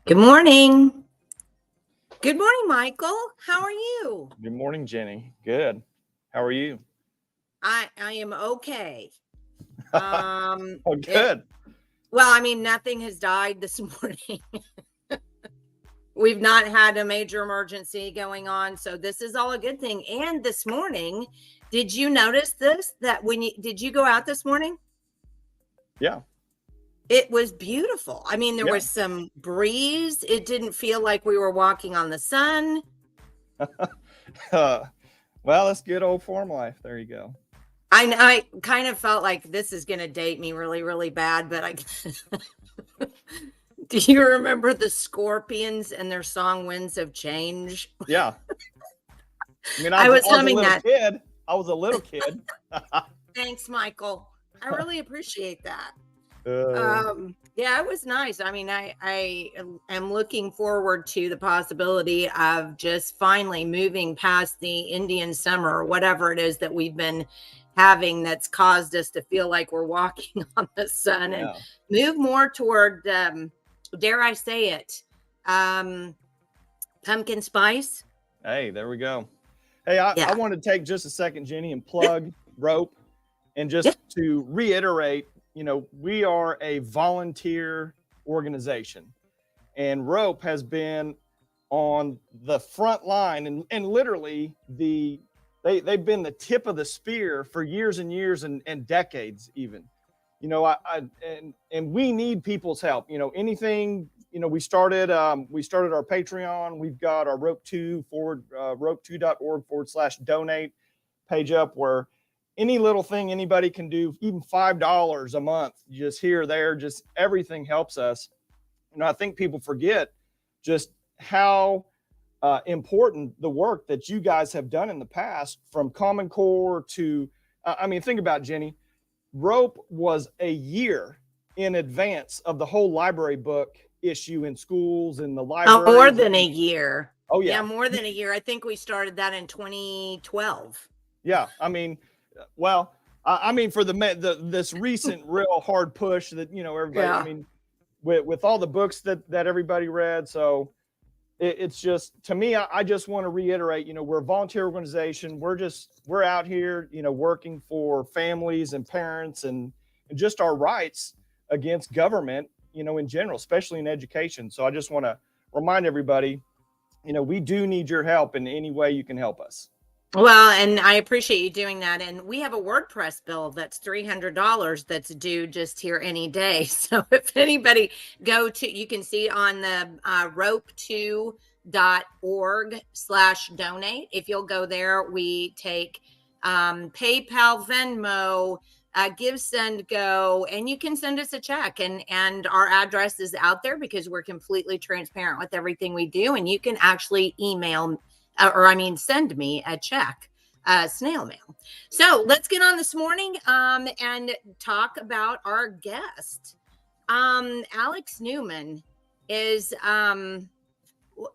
Good morning. Good morning, Michael. How are you? Good morning, Jenny. Good. How are you? I am okay. Oh, good. Nothing has died this morning. We've not had a major emergency going on, so this is all a good thing. And this morning, did you notice this? Did you go out this morning? Yeah. It was beautiful. There was some breeze. It didn't feel like we were walking on the sun. Well, that's good old farm life. There you go. I kind of felt like this is going to date me really, really bad, but do you remember the Scorpions and their song Winds of Change? Yeah. I was humming that. Kid. I was a little kid. Thanks, Michael. I really appreciate that. It was nice. I am looking forward to the possibility of just finally moving past the Indian summer or whatever it is that we've been having that's caused us to feel like we're walking on the sun and move more toward, dare I say it, pumpkin spice. Hey, there we go. Hey, I want to take just a second, Jenny, and plug Rope and just to reiterate, we are a volunteer organization, and Rope has been on the front line and literally they've been the tip of the spear for years and years and decades even. And we need people's help. Anything, we started our Patreon. We've got our Rope2 rope2.org/donate page up where any little thing anybody can do, even $5 a month, just here, there, just everything helps us. I think people forget just how important the work that you guys have done in the past, from Common Core to, think about it, Jenny. Rope was a year in advance of the whole library book issue in schools and the library. Oh, more than a year. Oh, yeah. Yeah, more than a year. I think we started that in 2012. Yeah, for this recent real hard push that everybody. With all the books that everybody read, so it's just, to me, I just want to reiterate, we're a volunteer organization. We're out here, working for families and parents and just our rights against government, in general, especially in education. So I just want to remind everybody, we do need your help in any way you can help us. Well, and I appreciate you doing that. And we have a WordPress bill that's $300 that's due just here any day. So if anybody you can see on the Rope2 donate. If you'll go there, we take PayPal, Venmo, Give, Send, Go, and you can send us a check, and our address is out there because we're completely transparent with everything we do, and you can actually send me a check, snail mail. So let's get on this morning and talk about our guest. Alex Newman is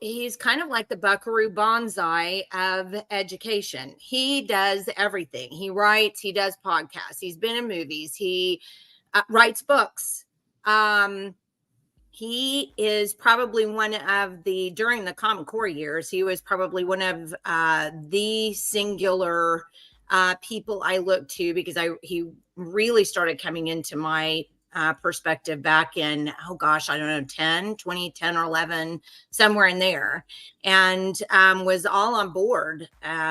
he's kind of like the Buckaroo Banzai of education. He does everything. He writes, he does podcasts, he's been in movies, he writes books. He is probably one of during the Common Core years, he was probably one of the singular people I looked to, because he really started coming into my perspective back in, oh gosh, I don't know, 2010 or 11, somewhere in there, and was all on board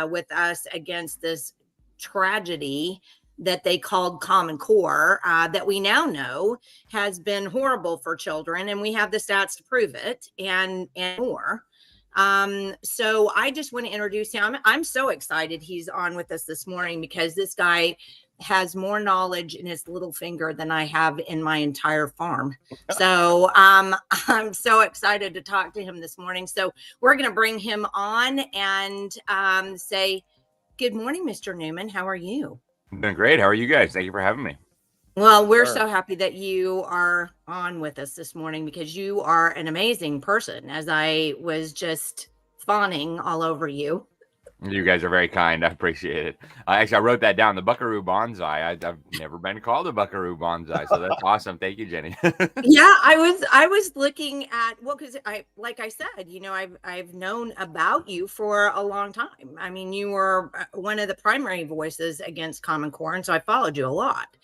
with us against this tragedy that they called Common Core, that we now know has been horrible for children, and we have the stats to prove it, and more. So I just want to introduce him. I'm so excited he's on with us this morning, because this guy has more knowledge in his little finger than I have in my entire farm. So I'm so excited to talk to him this morning. So we're going to bring him on and say, good morning, Mr. Newman. How are you? I'm doing great. How are you guys? Thank you for having me. Well, we're so happy that you are on with us this morning, because you are an amazing person, as I was just fawning all over you. You guys are very kind. I appreciate it. Actually, I wrote that down, the Buckaroo Banzai. I've never been called a Buckaroo Banzai, so that's awesome. Thank you, Jenny. Yeah, I was looking at, well, because like I said, I've known about you for a long time. I mean, you were one of the primary voices against Common Core, and so I followed you a lot,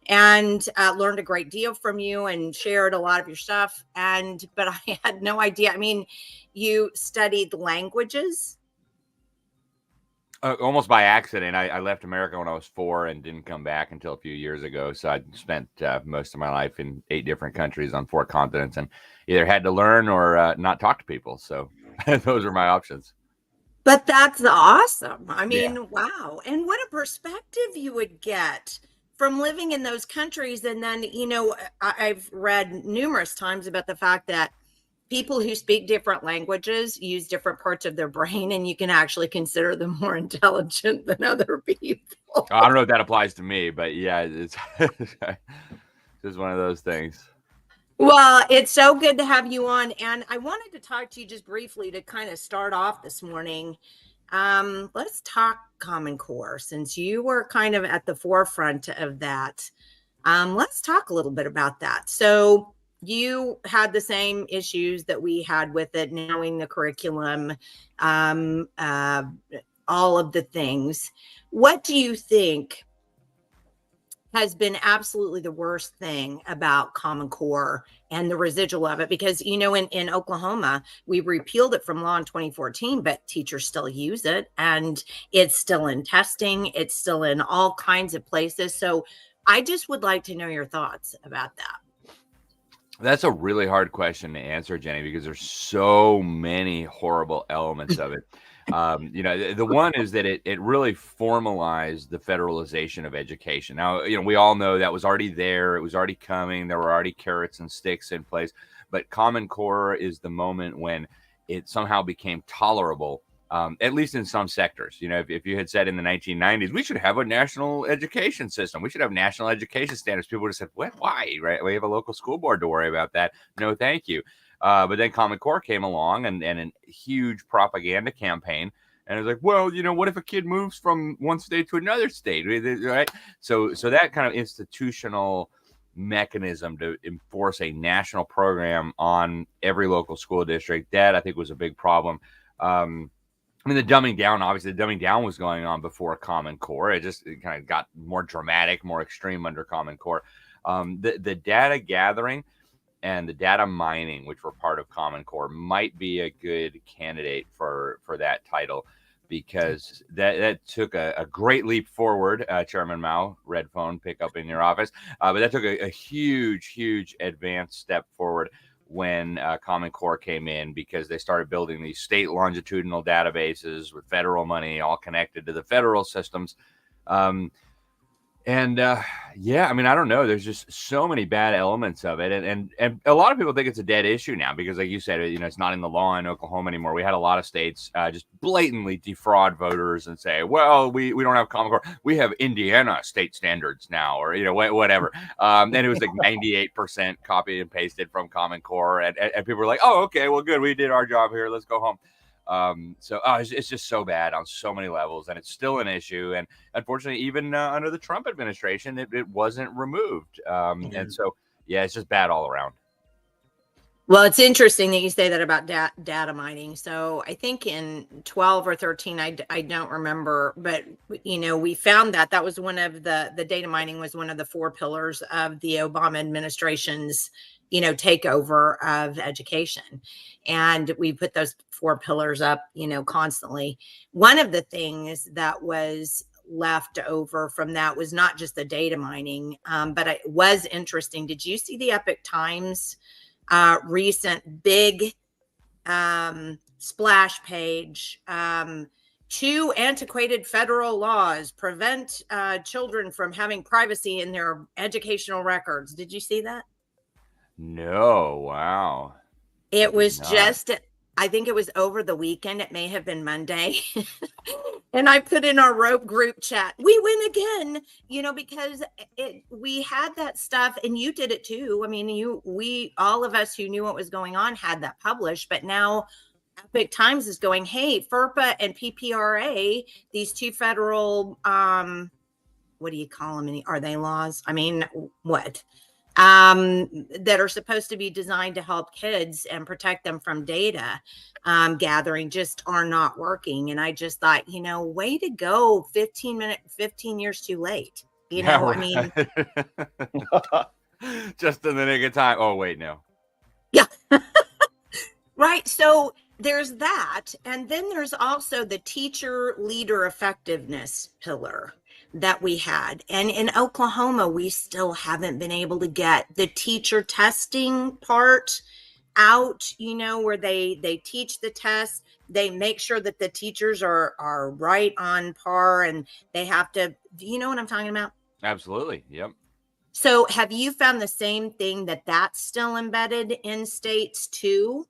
and learned a great deal from you, and shared a lot of your stuff. But I had no idea. I mean, you studied languages. Almost by accident. I left America when I was 4 and didn't come back until a few years ago. So I spent most of my life in 8 different countries on 4 continents, and either had to learn or not talk to people. So those are my options. But that's awesome. I mean, yeah. Wow. And what a perspective you would get from living in those countries. And then, I've read numerous times about the fact that people who speak different languages use different parts of their brain, and you can actually consider them more intelligent than other people. I don't know if that applies to me, but yeah, it's just one of those things. Well, it's so good to have you on. And I wanted to talk to you just briefly to kind of start off this morning. Let's talk Common Core, since you were kind of at the forefront of that. Let's talk a little bit about that. So you had the same issues that we had with it, knowing the curriculum, all of the things. What do you think has been absolutely the worst thing about Common Core and the residual of it? Because, in Oklahoma, we repealed it from law in 2014, but teachers still use it, and it's still in testing. It's still in all kinds of places. So I just would like to know your thoughts about that. That's a really hard question to answer, Jenny, because there's so many horrible elements of it. The one is that it really formalized the federalization of education. Now, we all know that was already there. It was already coming. There were already carrots and sticks in place. But Common Core is the moment when it somehow became tolerable, at least in some sectors. If you had said in the 1990s, we should have a national education system, we should have national education standards, people would have said, what? Why? Right? We have a local school board to worry about that. No, thank you. But then Common Core came along and a huge propaganda campaign. And it was like, well, what if a kid moves from one state to another state? Right? So that kind of institutional mechanism to enforce a national program on every local school district, that I think was a big problem. The dumbing down was going on before Common Core. It kind of got more dramatic, more extreme under Common Core. The data gathering and the data mining, which were part of Common Core, might be a good candidate for that title, because that took a great leap forward. Chairman Mao, red phone, pick up in your office. But that took a huge, huge advanced step forward when Common Core came in, because they started building these state longitudinal databases with federal money all connected to the federal systems. Yeah, I mean, I don't know. There's just so many bad elements of it. And a lot of people think it's a dead issue now because, like you said, it's not in the law in Oklahoma anymore. We had a lot of states just blatantly defraud voters and say, well, we don't have Common Core. We have Indiana state standards now, or, whatever. And it was like 98% copied and pasted from Common Core. And people were like, oh, okay, well, good. We did our job here. Let's go home. It's just so bad on so many levels, and it's still an issue. And unfortunately, even under the Trump administration, it wasn't removed. And so, yeah, it's just bad all around. Well, it's interesting that you say that about data mining. So I think in 12 or 13, I don't remember, but we found that was one of the data mining was one of the 4 pillars of the Obama administration's takeover of education. And we put those 4 pillars up, constantly. One of the things that was left over from that was not just the data mining, but it was interesting. Did you see the Epoch Times recent big splash page? 2 antiquated federal laws prevent children from having privacy in their educational records. Did you see that? No. Wow. It was just, I think it was over the weekend. It may have been Monday. And I put in our rope group chat, we win again, because we had that stuff, and you did it too. I mean, all of us who knew what was going on had that published, but now Epoch Times is going, hey, FERPA and PPRA, these 2 federal, what do you call them? Are they laws? I mean, what? That are supposed to be designed to help kids and protect them from data gathering just are not working. And I just thought, way to go, 15 years too late. I mean, just in the nick of time. Oh, wait, no. Yeah. Right. So there's that. And then there's also the teacher leader effectiveness pillar that we had. And in Oklahoma, we still haven't been able to get the teacher testing part out, where they teach the test. They make sure that the teachers are right on par, and they have to, do you know what I'm talking about? Absolutely. Yep. So have you found the same thing, that's still embedded in states too?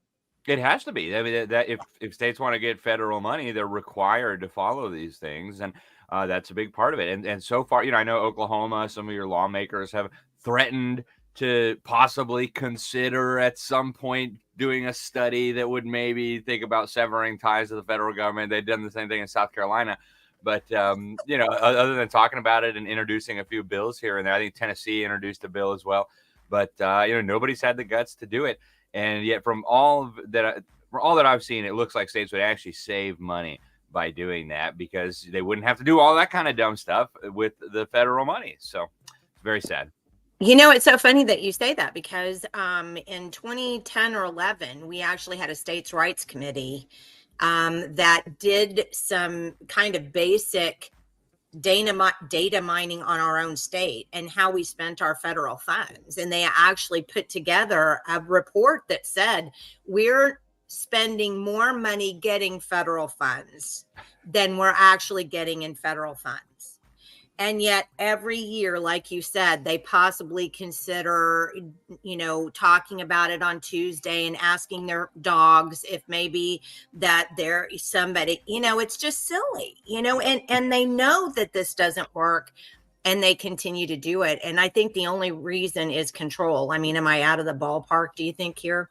It has to be. I mean, that if states want to get federal money, they're required to follow these things. And that's a big part of it. And so far, I know Oklahoma, some of your lawmakers have threatened to possibly consider at some point doing a study that would maybe think about severing ties to the federal government. They've done the same thing in South Carolina. But, other than talking about it and introducing a few bills here and there, I think Tennessee introduced a bill as well. But, nobody's had the guts to do it. And yet from all that I've seen, it looks like states would actually save money by doing that, because they wouldn't have to do all that kind of dumb stuff with the federal money. So it's very sad. It's so funny that you say that, because in 2010 or 11, we actually had a states' rights committee that did some kind of basic data mining on our own state and how we spent our federal funds. And they actually put together a report that said we're spending more money getting federal funds than we're actually getting in federal funds. And yet every year, like you said, they possibly consider, talking about it on Tuesday and asking their dogs if maybe that there is somebody, it's just silly, and they know that this doesn't work, and they continue to do it. And I think the only reason is control. I mean, am I out of the ballpark, do you think, here?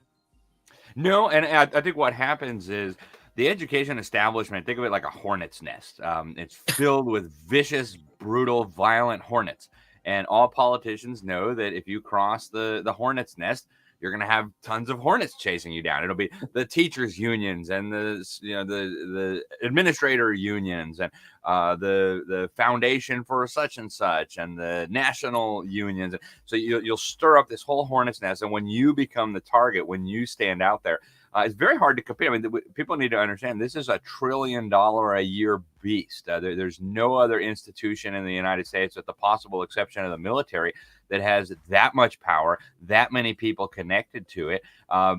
No, and I think what happens is the education establishment, think of it like a hornet's nest. It's filled with vicious, brutal, violent hornets. And all politicians know that if you cross the hornet's nest, you're going to have tons of hornets chasing you down. It'll be the teachers unions and the administrator unions and the foundation for such and such and the national unions. So you'll stir up this whole hornet's nest. And when you become the target, when you stand out there, It's very hard to compete. I mean, people need to understand this is a $1 trillion a year beast. There's no other institution in the United States, with the possible exception of the military, that has that much power, that many people connected to it.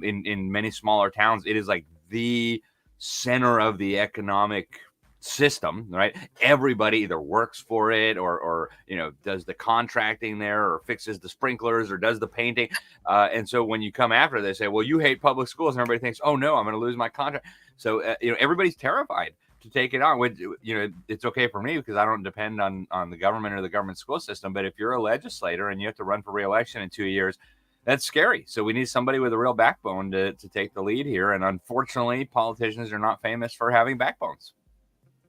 In many smaller towns, it is like the center of the economic system, right? Everybody either works for it or does the contracting there, or fixes the sprinklers, or does the painting. And so when you come after, they say, well, you hate public schools, and everybody thinks, oh no, I'm going to lose my contract. So everybody's terrified to take it on. It's okay for me because I don't depend on the government or the government school system. But if you're a legislator and you have to run for re-election in 2 years, that's scary. So we need somebody with a real backbone to take the lead here. And unfortunately, politicians are not famous for having backbones.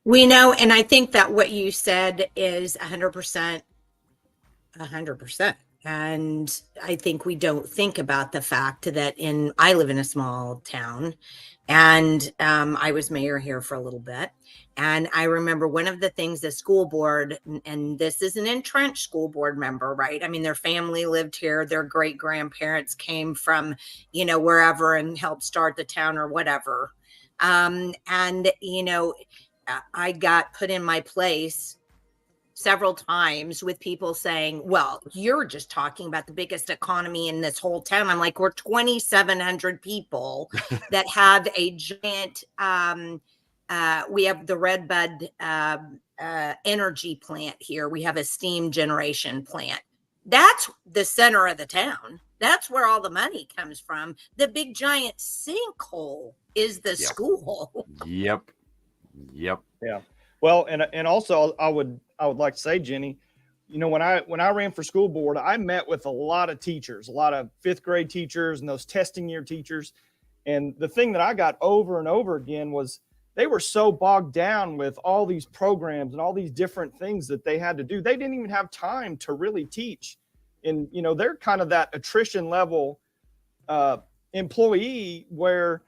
We know, and I think that what you said is 100%. And I think we don't think about the fact that I live in a small town, and I was mayor here for a little bit. And I remember one of the things the school board, and this is an entrenched school board member, right? I mean, their family lived here. Their great grandparents came from, wherever and helped start the town or whatever. I got put in my place several times with people saying, well, you're just talking about the biggest economy in this whole town. I'm like, we're 2,700 people that have a giant, we have the Redbud energy plant here. We have a steam generation plant. That's the center of the town. That's where all the money comes from. The big giant sinkhole is the school. Yep. Yeah. Well, and also I would like to say, Jenny, when I ran for school board, I met with a lot of teachers, a lot of fifth grade teachers and those testing year teachers. And the thing that I got over and over again was they were so bogged down with all these programs and all these different things that they had to do. They didn't even have time to really teach. And, they're kind of that attrition level employee where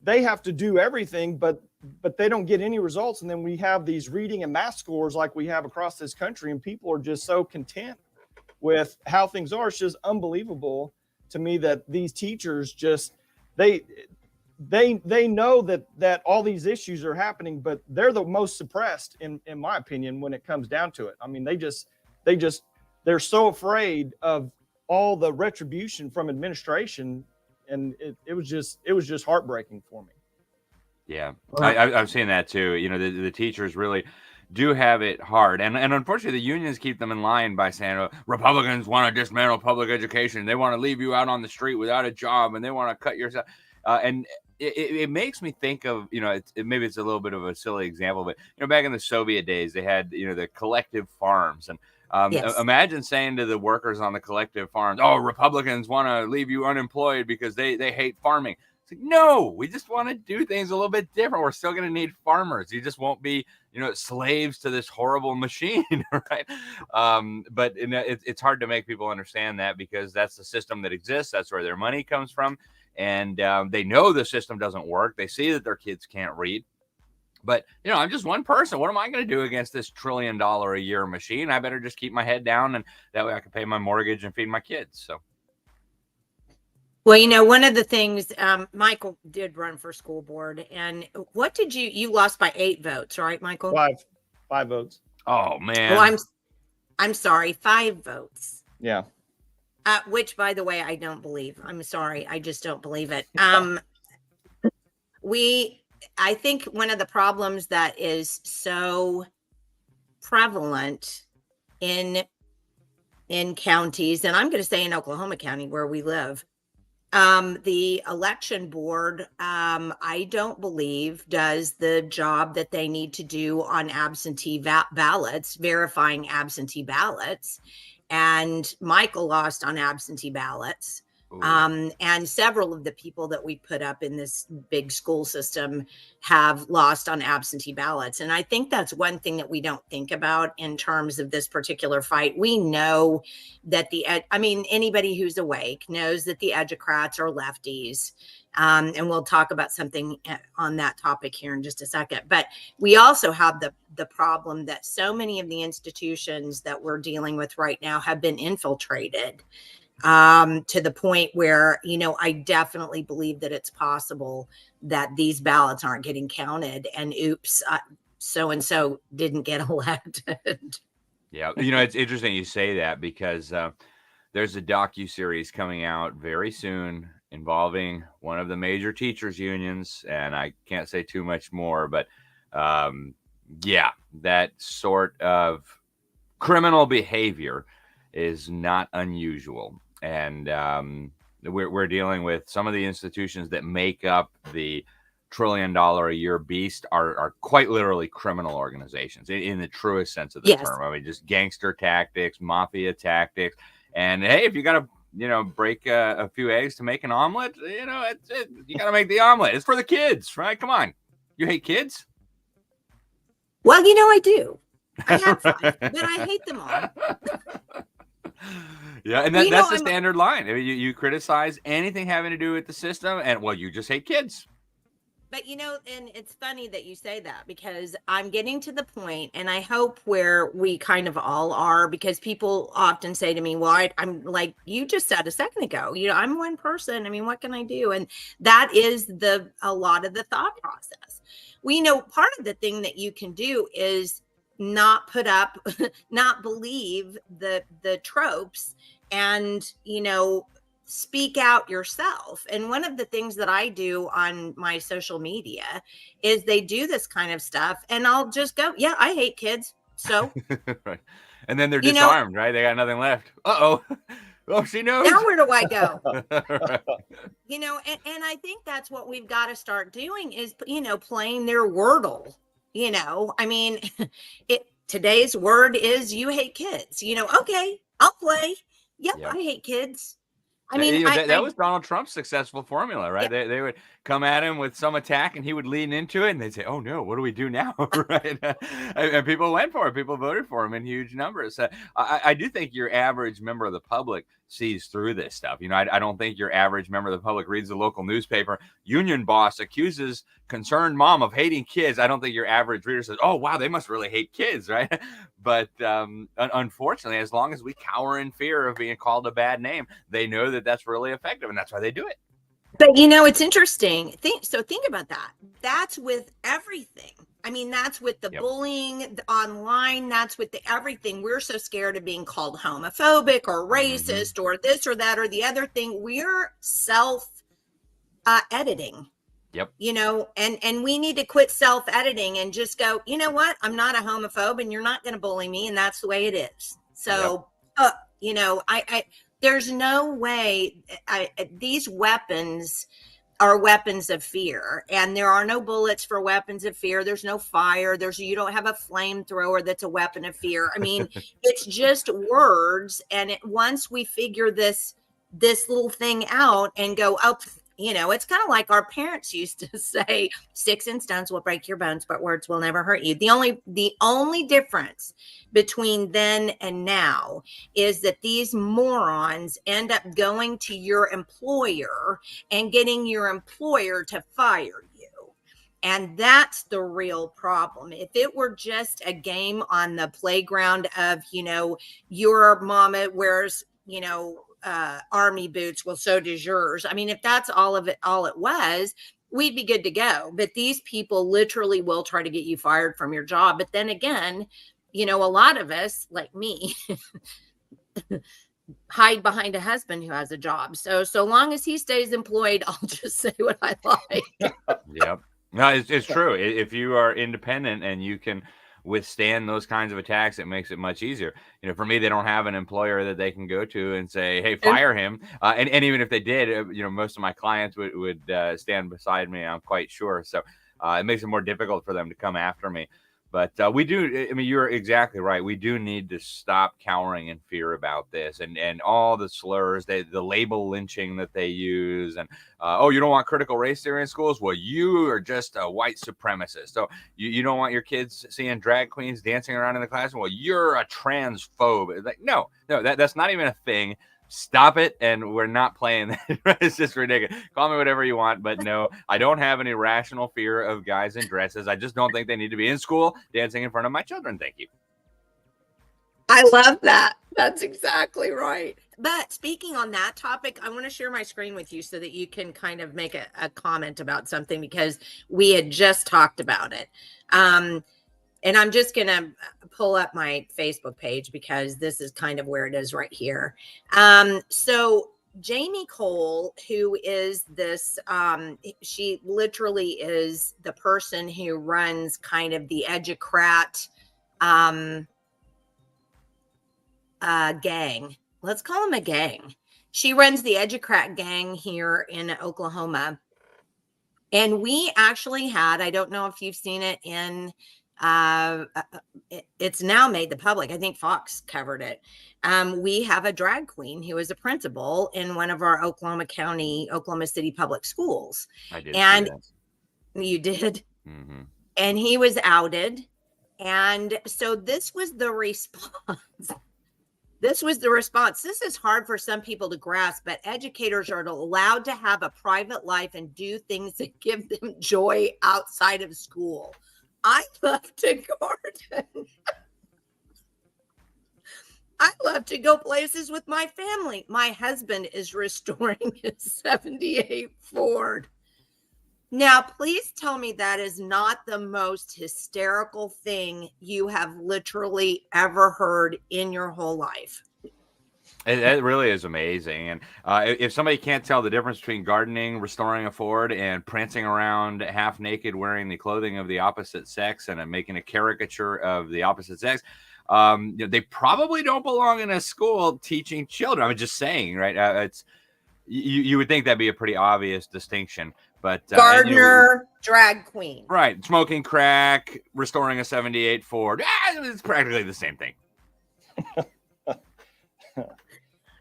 they have to do everything, but they don't get any results. And then we have these reading and math scores like we have across this country, and people are just so content with how things are. It's just unbelievable to me that these teachers just, they know that all these issues are happening, but they're the most suppressed in my opinion, when it comes down to it. I mean, they're so afraid of all the retribution from administration. And it was just heartbreaking for me. Yeah, I've seen that too. The teachers really do have it hard. And unfortunately, the unions keep them in line by saying, oh, Republicans want to dismantle public education. They want to leave you out on the street without a job, and they want to cut your and it makes me think of, maybe it's a little bit of a silly example, but, back in the Soviet days, they had, the collective farms. And imagine saying to the workers on the collective farms, oh, Republicans want to leave you unemployed because they hate farming. It's like, no, we just want to do things a little bit different. We're still going to need farmers. You just won't be, slaves to this horrible machine, right? But it's hard to make people understand that, because that's the system that exists. That's where their money comes from. And they know the system doesn't work. They see that their kids can't read. But, I'm just one person. What am I going to do against this $1 trillion a year machine? I better just keep my head down, and that way I can pay my mortgage and feed my kids. So. Well, one of the things, Michael did run for school board, and what did you lost by 8 votes, right, Michael? 5 votes. Oh, man. Well, I'm sorry, 5 votes. Yeah. Which, by the way, I don't believe. I'm sorry. I just don't believe it. I think one of the problems that is so prevalent in counties, and I'm going to say in Oklahoma County where we live, the election board, I don't believe does the job that they need to do on absentee ballots, verifying absentee ballots. And Michael lost on absentee ballots. And several of the people that we put up in this big school system have lost on absentee ballots. And I think that's one thing that we don't think about in terms of this particular fight. We know that anybody who's awake knows that the educrats are lefties. And we'll talk about something on that topic here in just a second. But we also have the problem that so many of the institutions that we're dealing with right now have been infiltrated. to the point where, I definitely believe that it's possible that these ballots aren't getting counted and oops, so-and-so didn't get elected. Yeah. It's interesting you say that because there's a docuseries coming out very soon involving one of the major teachers unions. And I can't say too much more, but yeah, that sort of criminal behavior is not unusual. And we're dealing with some of the institutions that make up the $1 trillion a year beast are quite literally criminal organizations in the truest sense of the Yes. term. I mean, just gangster tactics, mafia tactics. And hey, if you got to, break a few eggs to make an omelet, you got to make the omelet. It's for the kids, right? Come on. You hate kids? Well, I do. I have 5, but I hate them all. Yeah, and that's the standard line. I mean, you criticize anything having to do with the system, and you just hate kids. But and it's funny that you say that, because I'm getting to the point, and I hope where we kind of all are, because people often say to me, well, I'm like you just said a second ago, I'm one person. I mean, what can I do? And that is a lot of the thought process. We know part of the thing that you can do is not put up, not believe the tropes, and, speak out yourself. And one of the things that I do on my social media is they do this kind of stuff, and I'll just go, yeah, I hate kids. So, right. And then they're disarmed, right? They got nothing left. Uh-oh. Oh, she knows. Now where do I go? Right. And I think that's what we've got to start doing is, playing their Wordle. I mean, today's word is you hate kids. Okay, I'll play. Yep. I hate kids. I mean, that was Donald Trump's successful formula, right? Yeah. They would come at him with some attack, and he would lean into it, and they'd say, "Oh no, what do we do now?" Right? And people went for it. People voted for him in huge numbers. I do think your average member of the public sees through this stuff. I don't think your average member of the public reads the local newspaper. Union boss accuses concerned mom of hating kids. I don't think your average reader says, "Oh wow, they must really hate kids," right? But unfortunately, as long as we cower in fear of being called a bad name, they know that that's really effective, and that's why they do it. But it's interesting. Think about that. That's with everything. I mean, that's with the bullying online. That's with everything. We're so scared of being called homophobic or racist or this or that or the other thing. We're self-editing. Yep. And we need to quit self-editing and just go, you know what? I'm not a homophobe, and you're not going to bully me, and that's the way it is. So, there's no way. These weapons are weapons of fear, and there are no bullets for weapons of fear. There's no fire. You don't have a flamethrower that's a weapon of fear. I mean, it's just words. And once we figure this little thing out and go up, it's kind of like our parents used to say, sticks and stones will break your bones, but words will never hurt you. The only difference between then and now is that these morons end up going to your employer and getting your employer to fire you. And that's the real problem. If it were just a game on the playground of, your mama wears, army boots, well, so does yours. I mean, if that's all it was, we'd be good to go. But these people literally will try to get you fired from your job. But then again, a lot of us, like me, hide behind a husband who has a job. So long as he stays employed, I'll just say what I like. Yep. No, it's true. If you are independent and you can withstand those kinds of attacks, it makes it much easier. For me, they don't have an employer that they can go to and say, hey, fire him. And even if they did, most of my clients would stand beside me, I'm quite sure. So it makes it more difficult for them to come after me. But we do, I mean, you're exactly right. We do need to stop cowering in fear about this and all the slurs, the label lynching that they use. And, you don't want critical race theory in schools? Well, you are just a white supremacist. So you don't want your kids seeing drag queens dancing around in the classroom? Well, you're a transphobe. It's like, no, that's not even a thing. Stop it. And we're not playing that. It's just ridiculous. Call me whatever you want. But no, I don't have any rational fear of guys in dresses. I just don't think they need to be in school dancing in front of my children. Thank you. I love that. That's exactly right. But speaking on that topic, I want to share my screen with you so that you can kind of make a comment about something, because we had just talked about it. And I'm just going to pull up my Facebook page because this is kind of where it is right here. So Jamie Cole, who is this, she literally is the person who runs kind of the Educrat gang. Let's call him a gang. She runs the Educrat gang here in Oklahoma. And we actually had, I don't know if you've seen it in, it's now made the public. I think Fox covered it. We have a drag queen who is a principal in one of our Oklahoma City public schools. I did. And you did. Mm-hmm. And he was outed. And so this was the response. This was the response. This is hard for some people to grasp, but educators are allowed to have a private life and do things that give them joy outside of school. I love to garden. I love to go places with my family. My husband is restoring his 78 Ford. Now, please tell me that is not the most hysterical thing you have literally ever heard in your whole life. It really is amazing. And if somebody can't tell the difference between gardening, restoring a Ford, and prancing around half naked wearing the clothing of the opposite sex and making a caricature of the opposite sex, they probably don't belong in a school teaching children. I'm just saying, right? It's you would think that'd be a pretty obvious distinction. But gardener, drag queen, right? Smoking crack, restoring a 78 Ford. It's practically the same thing.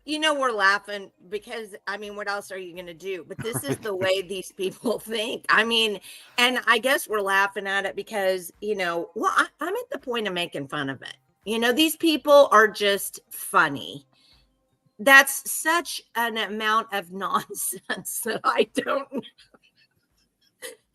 We're laughing because, what else are you going to do? But this is the way these people think. And I guess we're laughing at it because, I'm at the point of making fun of it. These people are just funny. That's such an amount of nonsense that I don't know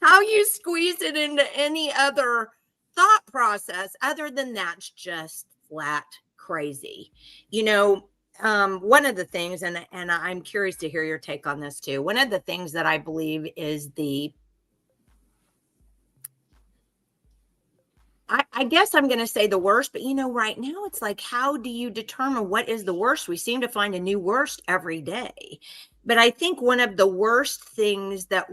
how you squeeze it into any other thought process other than that's just flat crazy. One of the things, and I'm curious to hear your take on this too. One of the things that I believe is I guess I'm going to say the worst, but right now it's like, how do you determine what is the worst? We seem to find a new worst every day. But I think one of the worst things that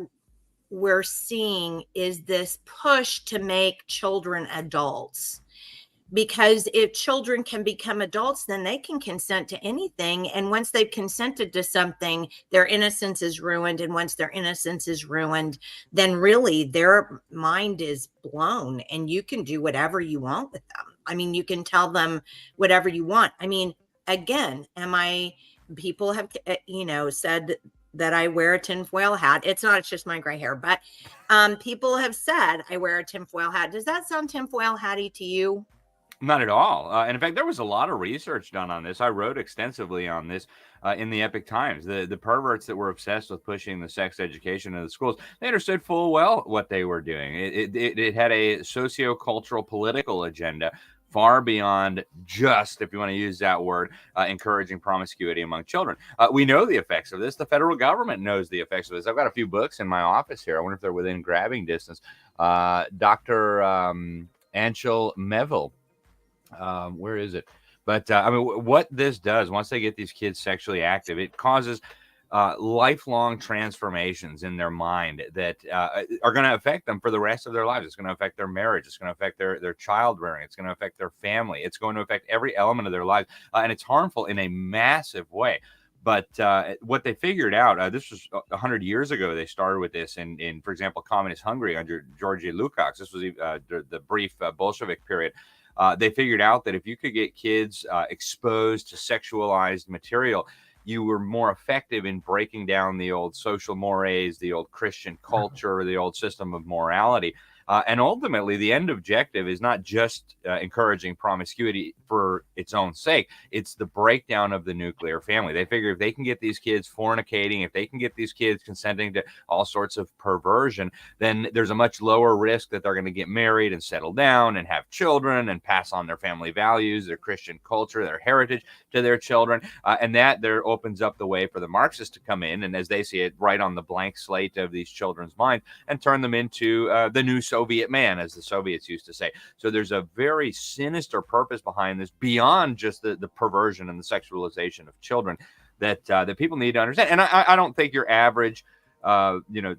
we're seeing is this push to make children adults. Because if children can become adults, then they can consent to anything. And once they've consented to something, their innocence is ruined. And once their innocence is ruined, then really their mind is blown and you can do whatever you want with them. You can tell them whatever you want. Again, people have, said that I wear a tinfoil hat. It's just my gray hair, but people have said I wear a tinfoil hat. Does that sound tinfoil hatty to you? Not at all. And in fact, there was a lot of research done on this. I wrote extensively on this in the Epic Times. The perverts that were obsessed with pushing the sex education in the schools, they understood full well what they were doing. It had a socio-cultural political agenda far beyond just, if you want to use that word, encouraging promiscuity among children. We know the effects of this. The federal government knows the effects of this. I've got a few books in my office here. I wonder if they're within grabbing distance. Dr. Anshel Melville. Where is it? But what this does, once they get these kids sexually active, it causes lifelong transformations in their mind that are going to affect them for the rest of their lives. It's going to affect their marriage. It's going to affect their child rearing. It's going to affect their family. It's going to affect every element of their life. And it's harmful in a massive way. But what they figured out, this was 100 years ago, they started with this in, for example, communist Hungary under Georgy Lukács. This was the brief Bolshevik period. They figured out that if you could get kids exposed to sexualized material, you were more effective in breaking down the old social mores, the old Christian culture, the old system of morality. And ultimately, the end objective is not just encouraging promiscuity for its own sake. It's the breakdown of the nuclear family. They figure if they can get these kids fornicating, if they can get these kids consenting to all sorts of perversion, then there's a much lower risk that they're going to get married and settle down and have children and pass on their family values, their Christian culture, their heritage to their children. And that there opens up the way for the Marxists to come in and, as they see it, write on the blank slate of these children's minds and turn them into the new Soviet man, as the Soviets used to say. So there's a very sinister purpose behind this beyond just the perversion and the sexualization of children that people need to understand. And I don't think your average,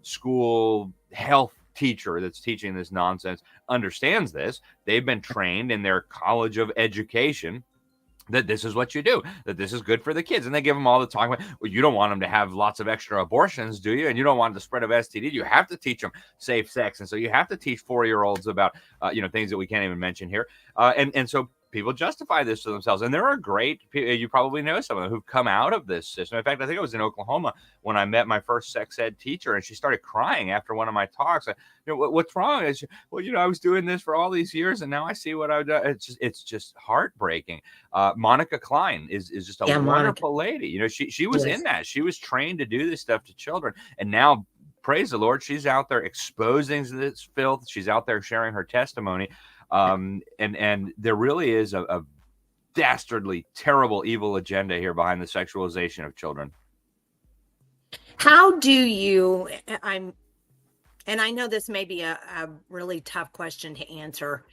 school health teacher that's teaching this nonsense understands this. They've been trained in their college of education that this is what you do, that this is good for the kids. And they give them all the talk about, well, you don't want them to have lots of extra abortions, do you? And you don't want the spread of STD. You have to teach them safe sex. And so you have to teach 4-year-olds about, things that we can't even mention here. And so people justify this to themselves. And there are great, you probably know some of them who've come out of this system. In fact, I think I was in Oklahoma when I met my first sex ed teacher, and she started crying after one of my talks. What's wrong? I was doing this for all these years, and now I see what I've done. It's just heartbreaking. Monica Klein is just a wonderful lady. She was in that. She was trained to do this stuff to children. And now, praise the Lord, she's out there exposing this filth. She's out there sharing her testimony. And there really is a dastardly, terrible, evil agenda here behind the sexualization of children. How do you, and I know this may be a really tough question to answer.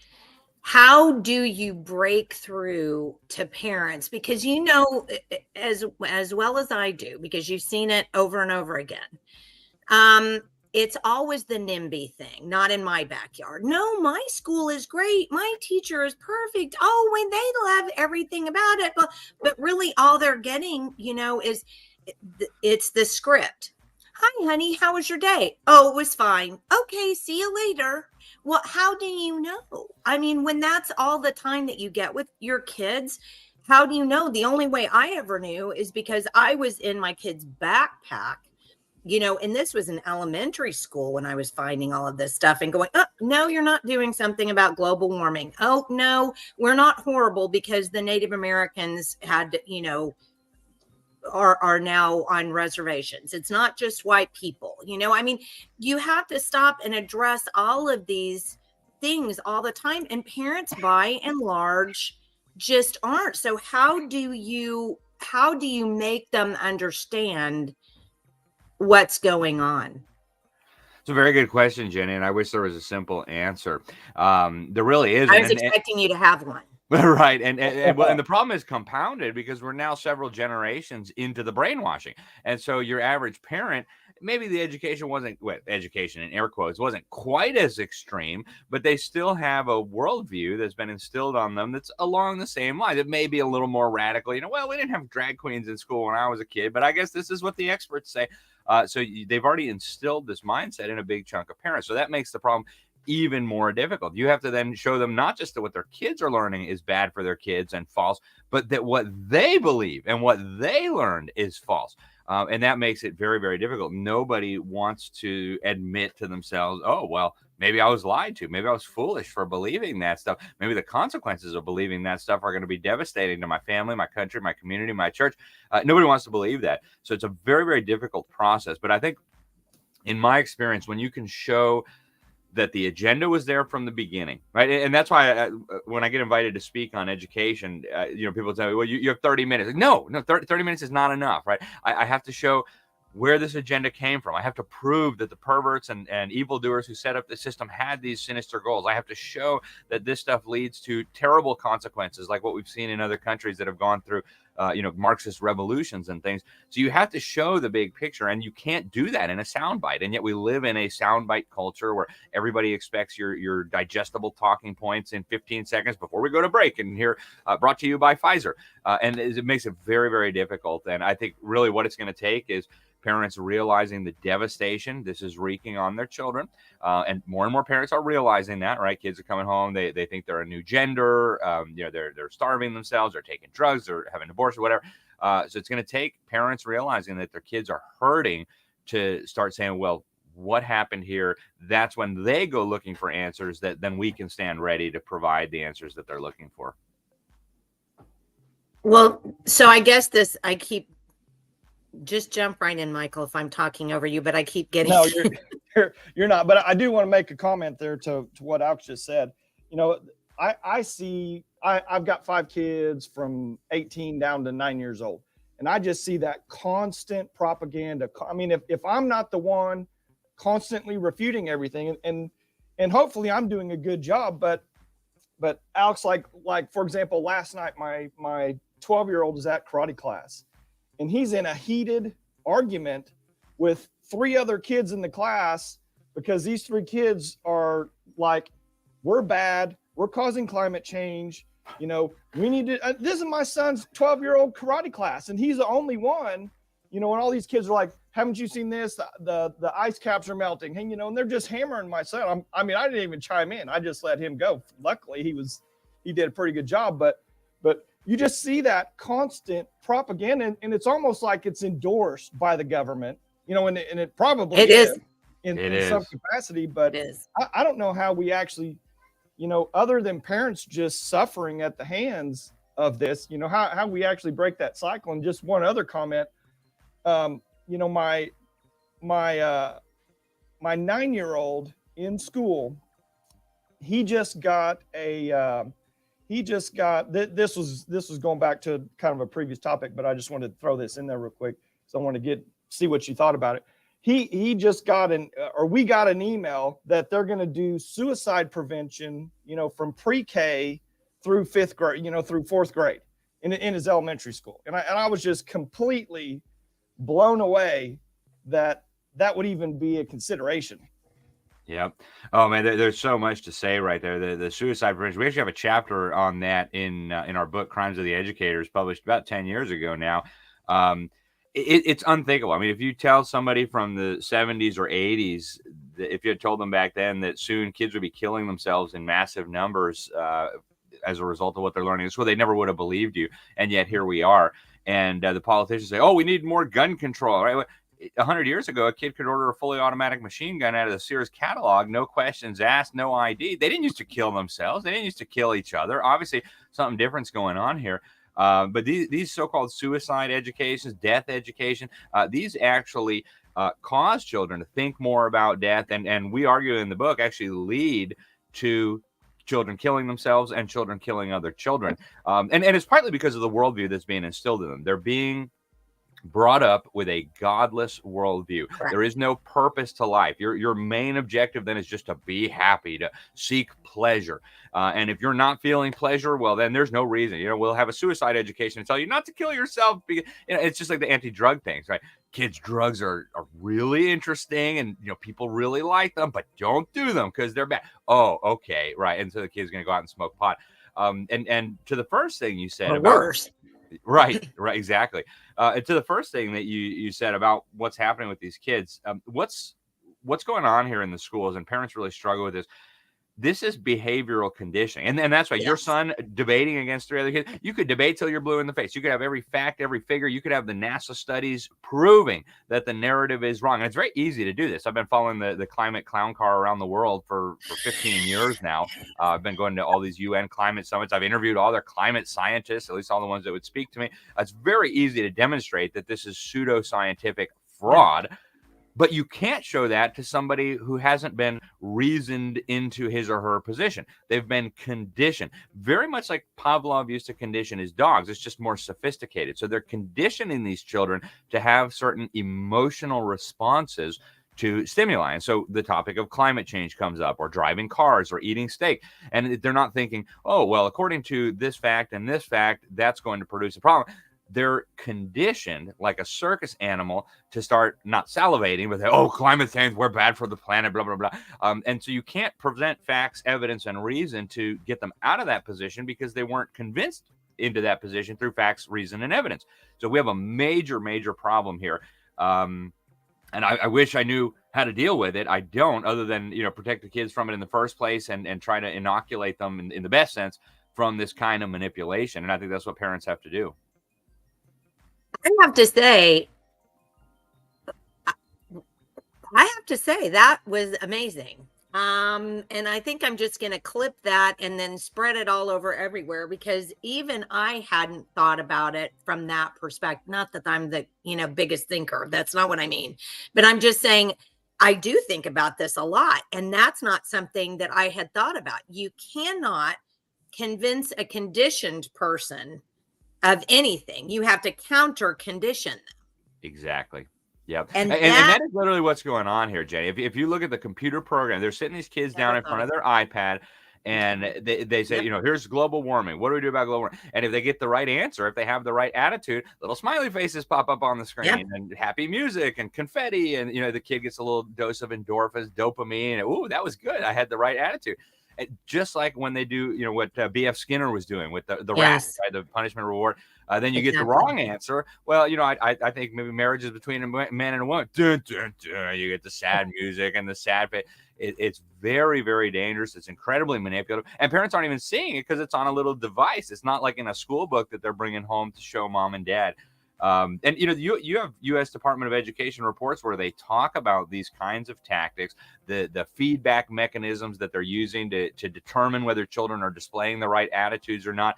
How do you break through to parents? Because as well as I do, because you've seen it over and over again. It's always the NIMBY thing, not in my backyard. No, my school is great. My teacher is perfect. Oh, when they love everything about it. But really all they're getting, is it's the script. Hi, honey, how was your day? Oh, it was fine. Okay, see you later. Well, how do you know? I mean, when that's all the time that you get with your kids, how do you know? The only way I ever knew is because I was in my kid's backpack. And this was in elementary school when I was finding all of this stuff and going, oh, no, you're not doing something about global warming. Oh, no, we're not horrible because the Native Americans had, are now on reservations. It's not just white people, you have to stop and address all of these things all the time. And parents, by and large, just aren't. So how do you make them understand what's going on? It's a very good question, Jenny, and I wish there was a simple answer. There really is. I was expecting you to have one. Right. And the problem is compounded because we're now several generations into the brainwashing. And so your average parent, maybe the education education in air quotes wasn't quite as extreme, but they still have a worldview that's been instilled on them that's along the same lines. It may be a little more radical. We didn't have drag queens in school when I was a kid, but I guess this is what the experts say. So they've already instilled this mindset in a big chunk of parents. So that makes the problem even more difficult. You have to then show them not just that what their kids are learning is bad for their kids and false, but that what they believe and what they learned is false. And that makes it very, very difficult. Nobody wants to admit to themselves, oh, well, maybe I was lied to. Maybe I was foolish for believing that stuff. Maybe the consequences of believing that stuff are going to be devastating to my family, my country, my community, my church. Nobody wants to believe that. So it's a very, very difficult process. But I think in my experience, when you can show that the agenda was there from the beginning, right? And that's why when I get invited to speak on education, people tell me, well, you have 30 minutes. Like, no, 30 minutes is not enough, right? I have to show where this agenda came from. I have to prove that the perverts and evildoers who set up the system had these sinister goals. I have to show that this stuff leads to terrible consequences, like what we've seen in other countries that have gone through, Marxist revolutions and things. So you have to show the big picture, and you can't do that in a soundbite. And yet we live in a soundbite culture where everybody expects your digestible talking points in 15 seconds before we go to break. And here, brought to you by Pfizer. And it makes it very, very difficult. And I think really what it's going to take is parents realizing the devastation this is wreaking on their children. And more parents are realizing that, right? Kids are coming home. They think they're a new gender. They're starving themselves. They're taking drugs. They're having abortion, whatever. So it's going to take parents realizing that their kids are hurting to start saying, well, what happened here, that's when they go looking for answers that then we can stand ready to provide the answers that they're looking for. Well, so I guess I keep, just jump right in, Michael, if I'm talking over you, but I keep getting. No, you're not. But I do want to make a comment there to what Alex just said. You know, I've got 5 kids from 18 down to 9 years old. And I just see that constant propaganda. I mean, if I'm not the one constantly refuting everything, and hopefully I'm doing a good job, but Alex, like for example, last night my 12-year-old is at karate class, and he's in a heated argument with 3 other kids in the class because these 3 kids are like, we're bad, we're causing climate change. You know, we need to, this is my son's 12-year-old karate class, and he's the only one, you know, and all these kids are like, haven't you seen this? The ice caps are melting, and, you know, and they're just hammering my son. I mean, I didn't even chime in. I just let him go. Luckily, he did a pretty good job, but you just see that constant propaganda, and it's almost like it's endorsed by the government, you know, and it probably is in some capacity, but I don't know how we actually, you know, other than parents just suffering at the hands of this, you know, how we actually break that cycle. And just one other comment, you know, my 9-year-old in school, he just got this was going back to kind of a previous topic, but I just wanted to throw this in there real quick. So I want to see what you thought about it. He just got we got an email that they're going to do suicide prevention, you know, from pre-K through 5th grade, you know, through 4th grade in his elementary school. And I was just completely blown away that would even be a consideration. Yep. Oh man, there's so much to say right there. The suicide prevention. We actually have a chapter on that in our book, Crimes of the Educators, published about 10 years ago now. It's unthinkable. I mean, if you tell somebody from the 70s or 80s, if you had told them back then that soon kids would be killing themselves in massive numbers as a result of what they're learning in school, they never would have believed you. And yet here we are. And the politicians say, oh, we need more gun control, right? 100 years ago, a kid could order a fully automatic machine gun out of the Sears catalog, no questions asked, no ID. They didn't used to kill themselves. They didn't used to kill each other. Obviously, something different's going on here. But these so-called suicide educations, death education, these actually cause children to think more about death. And we argue in the book actually lead to children killing themselves and children killing other children. And it's partly because of the worldview that's being instilled in them. They're being brought up with a godless worldview. Correct. There is no purpose to life. Your main objective then is just to be happy, to seek pleasure. And if you're not feeling pleasure, well, then there's no reason. You know, we'll have a suicide education and tell you not to kill yourself. Because, you know, it's just like the anti-drug things, right? Kids' drugs are really interesting, and you know, people really like them, but don't do them because they're bad. Oh, okay, right. And so the kid's going to go out and smoke pot. And to the first thing you said about worse. Right, exactly. And to the first thing that you said about what's happening with these kids, what's going on here in the schools, and parents really struggle with this. This is behavioral conditioning. And that's why your son debating against 3 other kids, you could debate till you're blue in the face. You could have every fact, every figure. You could have the NASA studies proving that the narrative is wrong. And it's very easy to do this. I've been following the climate clown car around the world for 15 years now. I've been going to all these UN climate summits. I've interviewed all their climate scientists, at least all the ones that would speak to me. It's very easy to demonstrate that this is pseudoscientific fraud. But you can't show that to somebody who hasn't been reasoned into his or her position. They've been conditioned, very much like Pavlov used to condition his dogs. It's just more sophisticated. So they're conditioning these children to have certain emotional responses to stimuli. And so the topic of climate change comes up, or driving cars, or eating steak. And they're not thinking, oh, well, according to this fact and this fact, that's going to produce a problem. They're conditioned like a circus animal to start not salivating, but oh, climate change, we're bad for the planet, blah, blah, blah. And so you can't present facts, evidence, and reason to get them out of that position because they weren't convinced into that position through facts, reason, and evidence. So we have a major, major problem here. And I wish I knew how to deal with it. I don't, other than, you know, protect the kids from it in the first place and try to inoculate them in the best sense from this kind of manipulation. And I think that's what parents have to do. I have to to say that was amazing. And I think I'm just going to clip that and then spread it all over everywhere, because even I hadn't thought about it from that perspective. Not that I'm the, biggest thinker. That's not what I mean. But I'm just saying I do think about this a lot. And that's not something that I had thought about. You cannot convince a conditioned person of anything. You have to counter condition them. Exactly. Yeah. And And that is literally what's going on here, Jenny. If you look at the computer program, they're sitting these kids down in front of their iPad, and they say, here's global warming. What do we do about global warming? And if they get the right answer, if they have the right attitude, little smiley faces pop up on the screen, and happy music and confetti. And, the kid gets a little dose of endorphins, dopamine. Ooh, that was good. I had the right attitude. Just like when they do, what B.F. Skinner was doing with the rat, right, the punishment reward. Then you get the wrong answer. Well, I think maybe marriage is between a man and a woman. Dun, dun, dun. You get the sad music and the sad face. It's very, very dangerous. It's incredibly manipulative. And parents aren't even seeing it because it's on a little device. It's not like in a school book that they're bringing home to show mom and dad. And you have U.S. Department of Education reports where they talk about these kinds of tactics, the feedback mechanisms that they're using to determine whether children are displaying the right attitudes or not.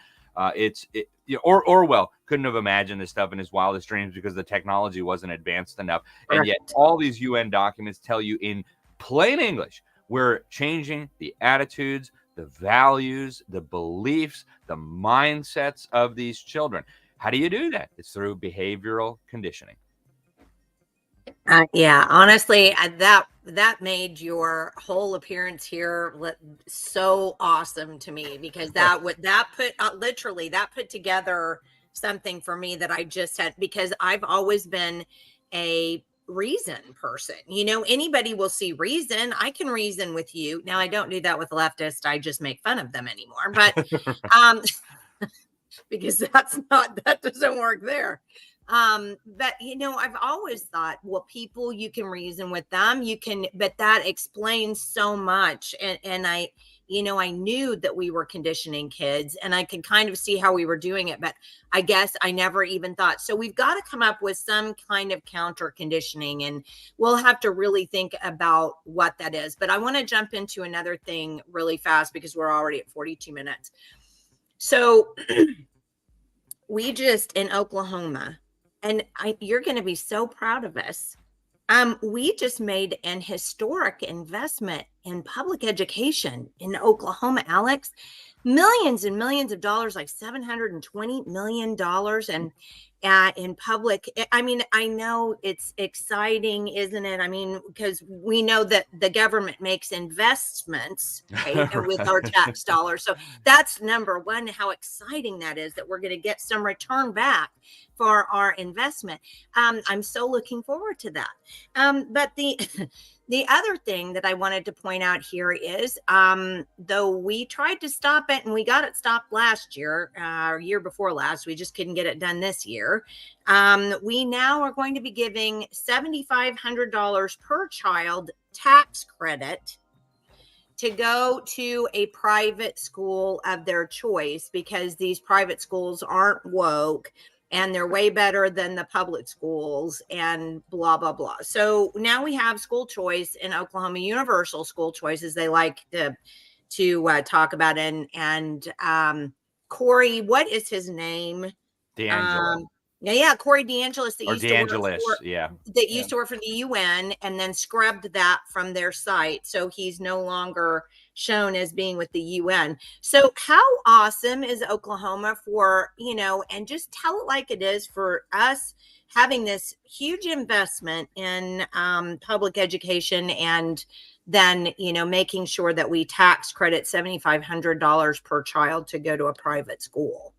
Orwell couldn't have imagined this stuff in his wildest dreams because the technology wasn't advanced enough. And yet all these UN documents tell you in plain English, we're changing the attitudes, the values, the beliefs, the mindsets of these children. How do you do that? It's through behavioral conditioning. Yeah, honestly, that made your whole appearance here so awesome to me, because that put together something for me that I just had, because I've always been a reason person. Anybody will see reason. I can reason with you. Now, I don't do that with leftists. I just make fun of them anymore. But because that doesn't work there. But I've always thought, well, people, you can reason with them, but that explains so much. And I knew that we were conditioning kids, and I could kind of see how we were doing it, but I guess I never even thought. So we've got to come up with some kind of counter conditioning, and we'll have to really think about what that is. But I want to jump into another thing really fast because we're already at 42 minutes. So we just in Oklahoma, and you're going to be so proud of us. We just made an historic investment in public education in Oklahoma, Alex. Millions and millions of dollars, like $720 million. And in public, I mean, I know it's exciting, isn't it? I mean, because we know that the government makes investments, right, right, with our tax dollars. So that's number one, how exciting that is, that we're going to get some return back for our investment. I'm so looking forward to that. But the other thing that I wanted to point out here is, though we tried to stop it and we got it stopped last year, or year before last, we just couldn't get it done this year. We now are going to be giving $7,500 per child tax credit to go to a private school of their choice, because these private schools aren't woke and they're way better than the public schools and blah, blah, blah. So now we have school choice in Oklahoma, universal school choice, as they like to talk about. And Corey, what is his name? D'Angelo. Yeah, Corey DeAngelis, that used to work for the UN, and then scrubbed that from their site. So he's no longer shown as being with the UN. So how awesome is Oklahoma for, and just tell it like it is, for us having this huge investment in public education, and then, making sure that we tax credit $7,500 per child to go to a private school.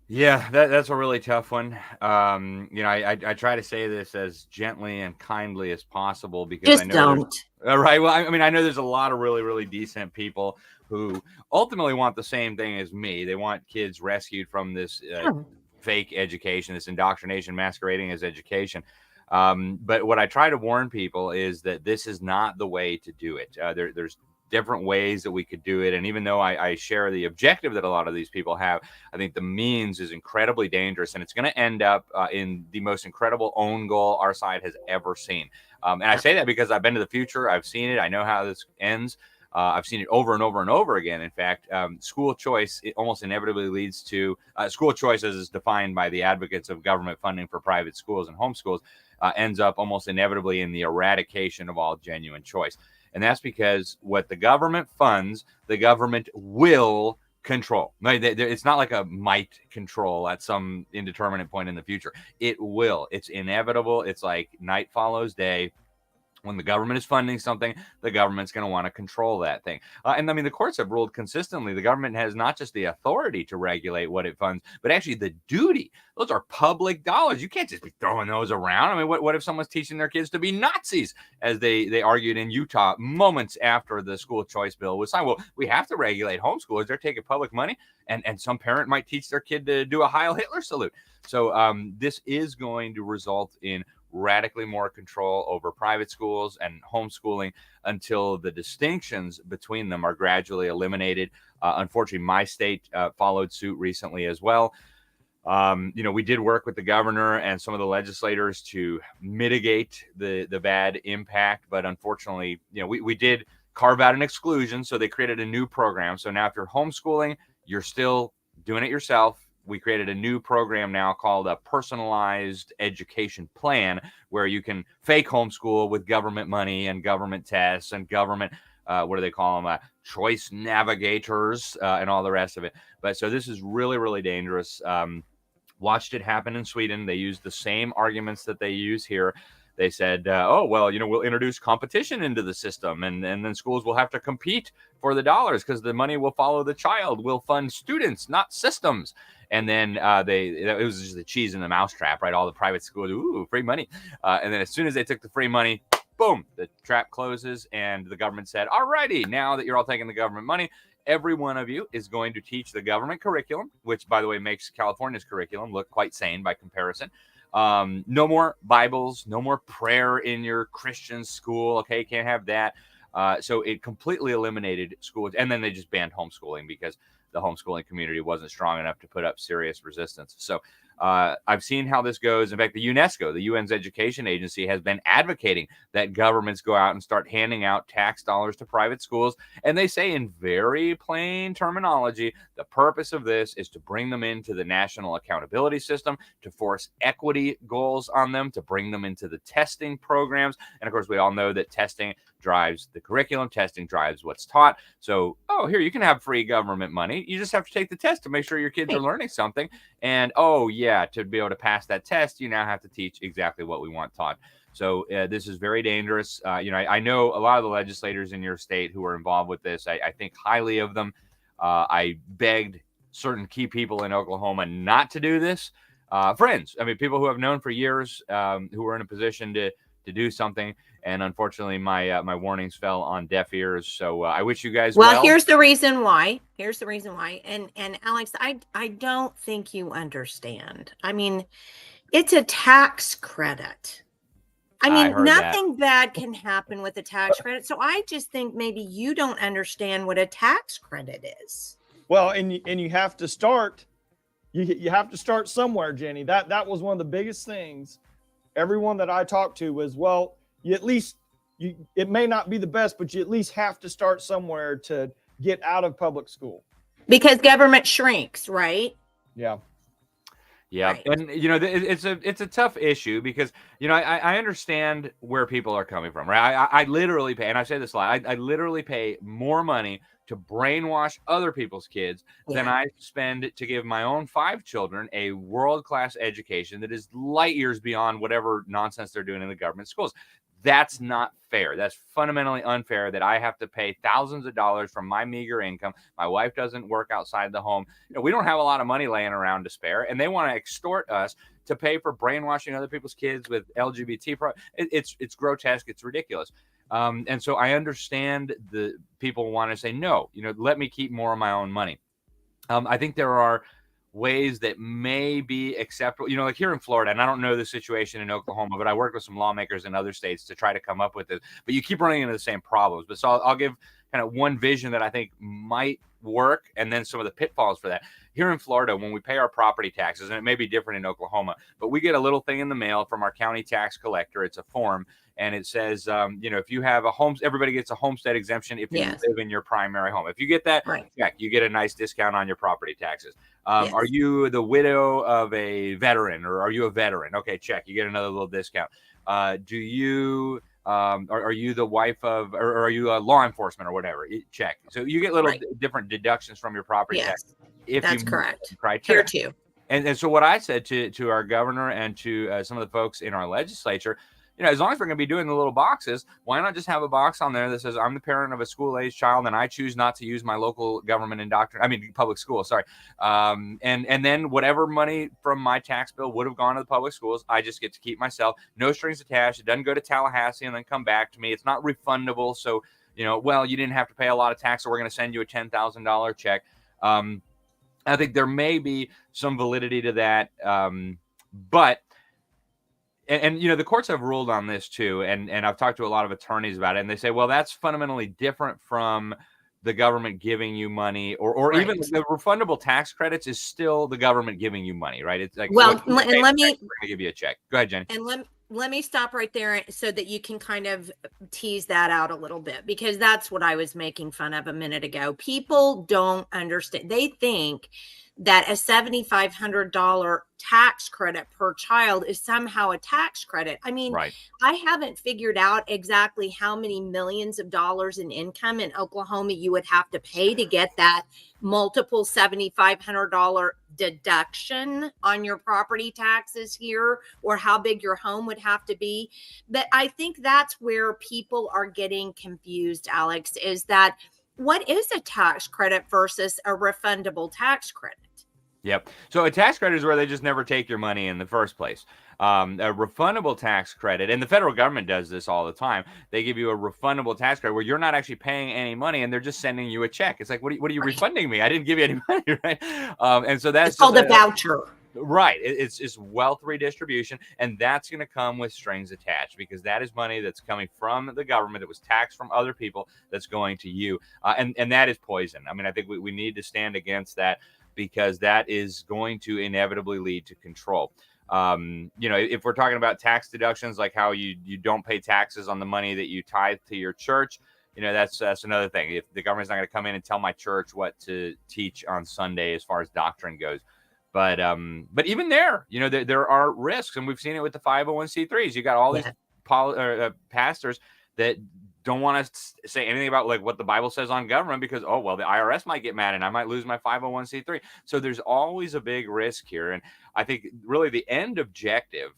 Yeah, that's a really tough one. I try to say this as gently and kindly as possible, because just I know don't. Right. Well, I mean, I know there's a lot of really, really decent people who ultimately want the same thing as me. They want kids rescued from this fake education, this indoctrination masquerading as education. But what I try to warn people is that this is not the way to do it. There's different ways that we could do it. And even though I share the objective that a lot of these people have, I think the means is incredibly dangerous, and it's going to end up in the most incredible own goal our side has ever seen. And I say that because I've been to the future. I've seen it. I know how this ends. I've seen it over and over and over again. In fact, school choice, it almost inevitably leads to school choice as is defined by the advocates of government funding for private schools and homeschools, ends up almost inevitably in the eradication of all genuine choice. And that's because what the government funds, the government will control. It's not like a might control at some indeterminate point in the future. It will. It's inevitable. It's like night follows day. When the government is funding something, the government's going to want to control that thing. And I mean, the courts have ruled consistently the government has not just the authority to regulate what it funds, but actually the duty. Those are public dollars. You can't just be throwing those around. I mean, what if someone's teaching their kids to be Nazis, as they argued in Utah moments after the school choice bill was signed? Well, we have to regulate homeschoolers. They're taking public money, and some parent might teach their kid to do a Heil Hitler salute. So this is going to result in radically more control over private schools and homeschooling until the distinctions between them are gradually eliminated. Unfortunately, my state followed suit recently as well. We did work with the governor and some of the legislators to mitigate the bad impact, but unfortunately, we did carve out an exclusion, so they created a new program. So now if you're homeschooling, you're still doing it yourself. We created a new program now called a personalized education plan, where you can fake homeschool with government money and government tests and government, what do they call them? Choice navigators and all the rest of it. But so this is really, really dangerous. Watched it happen in Sweden. They used the same arguments that they use here. They said, we'll introduce competition into the system, and then schools will have to compete for the dollars because the money will follow the child. We'll fund students, not systems. And then it was just the cheese in the mousetrap, right? All the private schools, ooh, free money. And then as soon as they took the free money, boom, the trap closes, and the government said, all righty, now that you're all taking the government money, every one of you is going to teach the government curriculum, which, by the way, makes California's curriculum look quite sane by comparison. No more Bibles, no more prayer in your Christian school. Okay, can't have that. So it completely eliminated schools. And then they just banned homeschooling because the homeschooling community wasn't strong enough to put up serious resistance. So I've seen how this goes. In fact, the UNESCO, the UN's education agency, has been advocating that governments go out and start handing out tax dollars to private schools. And they say in very plain terminology, the purpose of this is to bring them into the national accountability system, to force equity goals on them, to bring them into the testing programs. And of course, we all know that testing drives the curriculum. Testing drives what's taught. So, here, you can have free government money. You just have to take the test to make sure your kids are learning something. And, to be able to pass that test, you now have to teach exactly what we want taught. So this is very dangerous. I know a lot of the legislators in your state who are involved with this. I think highly of them. I begged certain key people in Oklahoma not to do this. Friends, people who I've known for years, who were in a position to do something. And unfortunately, my warnings fell on deaf ears. So I wish you guys well. Here's the reason why. And Alex, I don't think you understand. It's a tax credit. Nothing bad can happen with a tax credit. So I just think maybe you don't understand what a tax credit is. Well, and you have to start. You have to start somewhere, Jenny. That was one of the biggest things. Everyone that I talked to was, it may not be the best, but you at least have to start somewhere to get out of public school. Because government shrinks, right? Yeah. Yeah. Right. And, it's a tough issue because, I understand where people are coming from, right? I literally pay, and I say this a lot, I literally pay more money to brainwash other people's kids than I spend to give my own 5 children a world-class education that is light years beyond whatever nonsense they're doing in the government schools. That's not fair. That's fundamentally unfair that I have to pay thousands of dollars from my meager income. My wife doesn't work outside the home. We don't have a lot of money laying around to spare, and they want to extort us to pay for brainwashing other people's kids with LGBT. It's grotesque. It's ridiculous. And so I understand the people want to say, no, let me keep more of my own money. I think there are ways that may be acceptable, like here in Florida, and I don't know the situation in Oklahoma, but I work with some lawmakers in other states to try to come up with it. But you keep running into the same problems. But so I'll give kind of one vision that I think might work, and then some of the pitfalls for that. Here in Florida, when we pay our property taxes, and it may be different in Oklahoma, but we get a little thing in the mail from our county tax collector. It's a form, and it says, if you have a home, everybody gets a homestead exemption if you live in your primary home. If you get that, check, you get a nice discount on your property taxes. Are you the widow of a veteran, or are you a veteran? Okay, check, you get another little discount. Do you are you the wife of, or are you a law enforcement or whatever? Check. So you get little different deductions from your property tax if that's you correct. Criteria. Here too. And so what I said to our governor and to some of the folks in our legislature, as long as we're going to be doing the little boxes, why not just have a box on there that says I'm the parent of a school-age child and I choose not to use my local government public school. Sorry. And then whatever money from my tax bill would have gone to the public schools, I just get to keep myself. No strings attached. It doesn't go to Tallahassee and then come back to me. It's not refundable. So, you didn't have to pay a lot of tax, so we're going to send you a $10,000 check. I think there may be some validity to that. But the courts have ruled on this too. And I've talked to a lot of attorneys about it, and they say, well, that's fundamentally different from the government giving you money, or even the refundable tax credits is still the government giving you money, right? It's like, well, and let me, we're going to give you a check. Go ahead, Jenny. And let me stop right there so that you can kind of tease that out a little bit, because that's what I was making fun of a minute ago. People don't understand. They think that a $7,500 tax credit per child is somehow a tax credit. I mean, I haven't figured out exactly how many millions of dollars in income in Oklahoma you would have to pay to get that multiple $7,500 deduction on your property taxes here, or how big your home would have to be. But I think that's where people are getting confused, Alex, is that what is a tax credit versus a refundable tax credit? Yep. So a tax credit is where they just never take your money in the first place. A refundable tax credit, and the federal government does this all the time. They give you a refundable tax credit where you're not actually paying any money, and they're just sending you a check. It's like, what are you refunding me? I didn't give you any money, right? And so that's called a voucher. Right. It's wealth redistribution, and that's going to come with strings attached, because that is money that's coming from the government that was taxed from other people that's going to you. And that is poison. I mean, I think we need to stand against that, because that is going to inevitably lead to control. If we're talking about tax deductions, like how you don't pay taxes on the money that you tithe to your church, that's another thing. If the government's not going to come in and tell my church what to teach on Sunday as far as doctrine goes. But even there, there are risks, and we've seen it with the 501c3s. You got all these pastors that don't want to say anything about like what the Bible says on government, because, the IRS might get mad and I might lose my 501c3. So there's always a big risk here. And I think really the end objective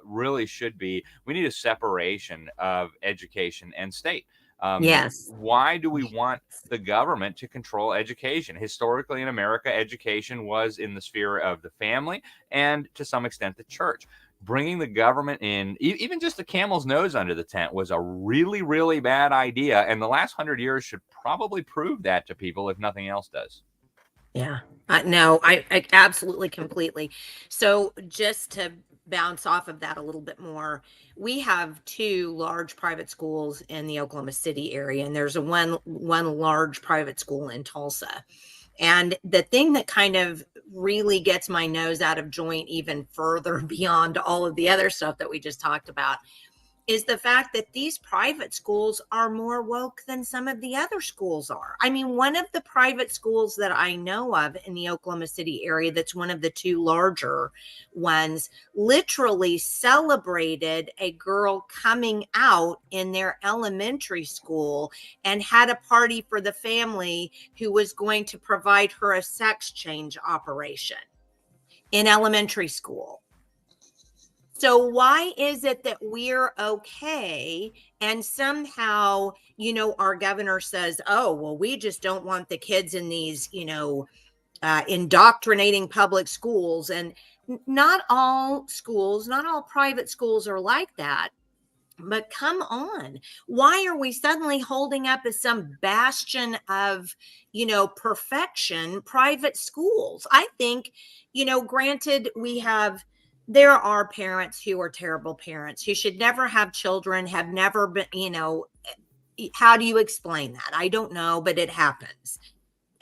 really should be, we need a separation of education and state. Yes. Why do we want the government to control education? Historically in America, education was in the sphere of the family and to some extent the church. Bringing the government in, even just the camel's nose under the tent, was a really, really bad idea. And the last 100 years should probably prove that to people, if nothing else does. Yeah, no, I absolutely, completely. So just to bounce off of that a little bit more, we have two large private schools in the Oklahoma City area, and there's one large private school in Tulsa. And the thing that kind of really gets my nose out of joint even further beyond all of the other stuff that we just talked about is the fact that these private schools are more woke than some of the other schools are. I mean, one of the private schools that I know of in the Oklahoma City area, that's one of the two larger ones, literally celebrated a girl coming out in their elementary school and had a party for the family who was going to provide her a sex change operation in elementary school. So why is it that we're okay and somehow, our governor says, oh, well, we just don't want the kids in these, indoctrinating public schools. And not all schools, not all private schools are like that. But come on, why are we suddenly holding up as some bastion of, perfection, private schools? I think, granted, there are parents who are terrible parents who should never have children, have never been, how do you explain that? I don't know, but it happens.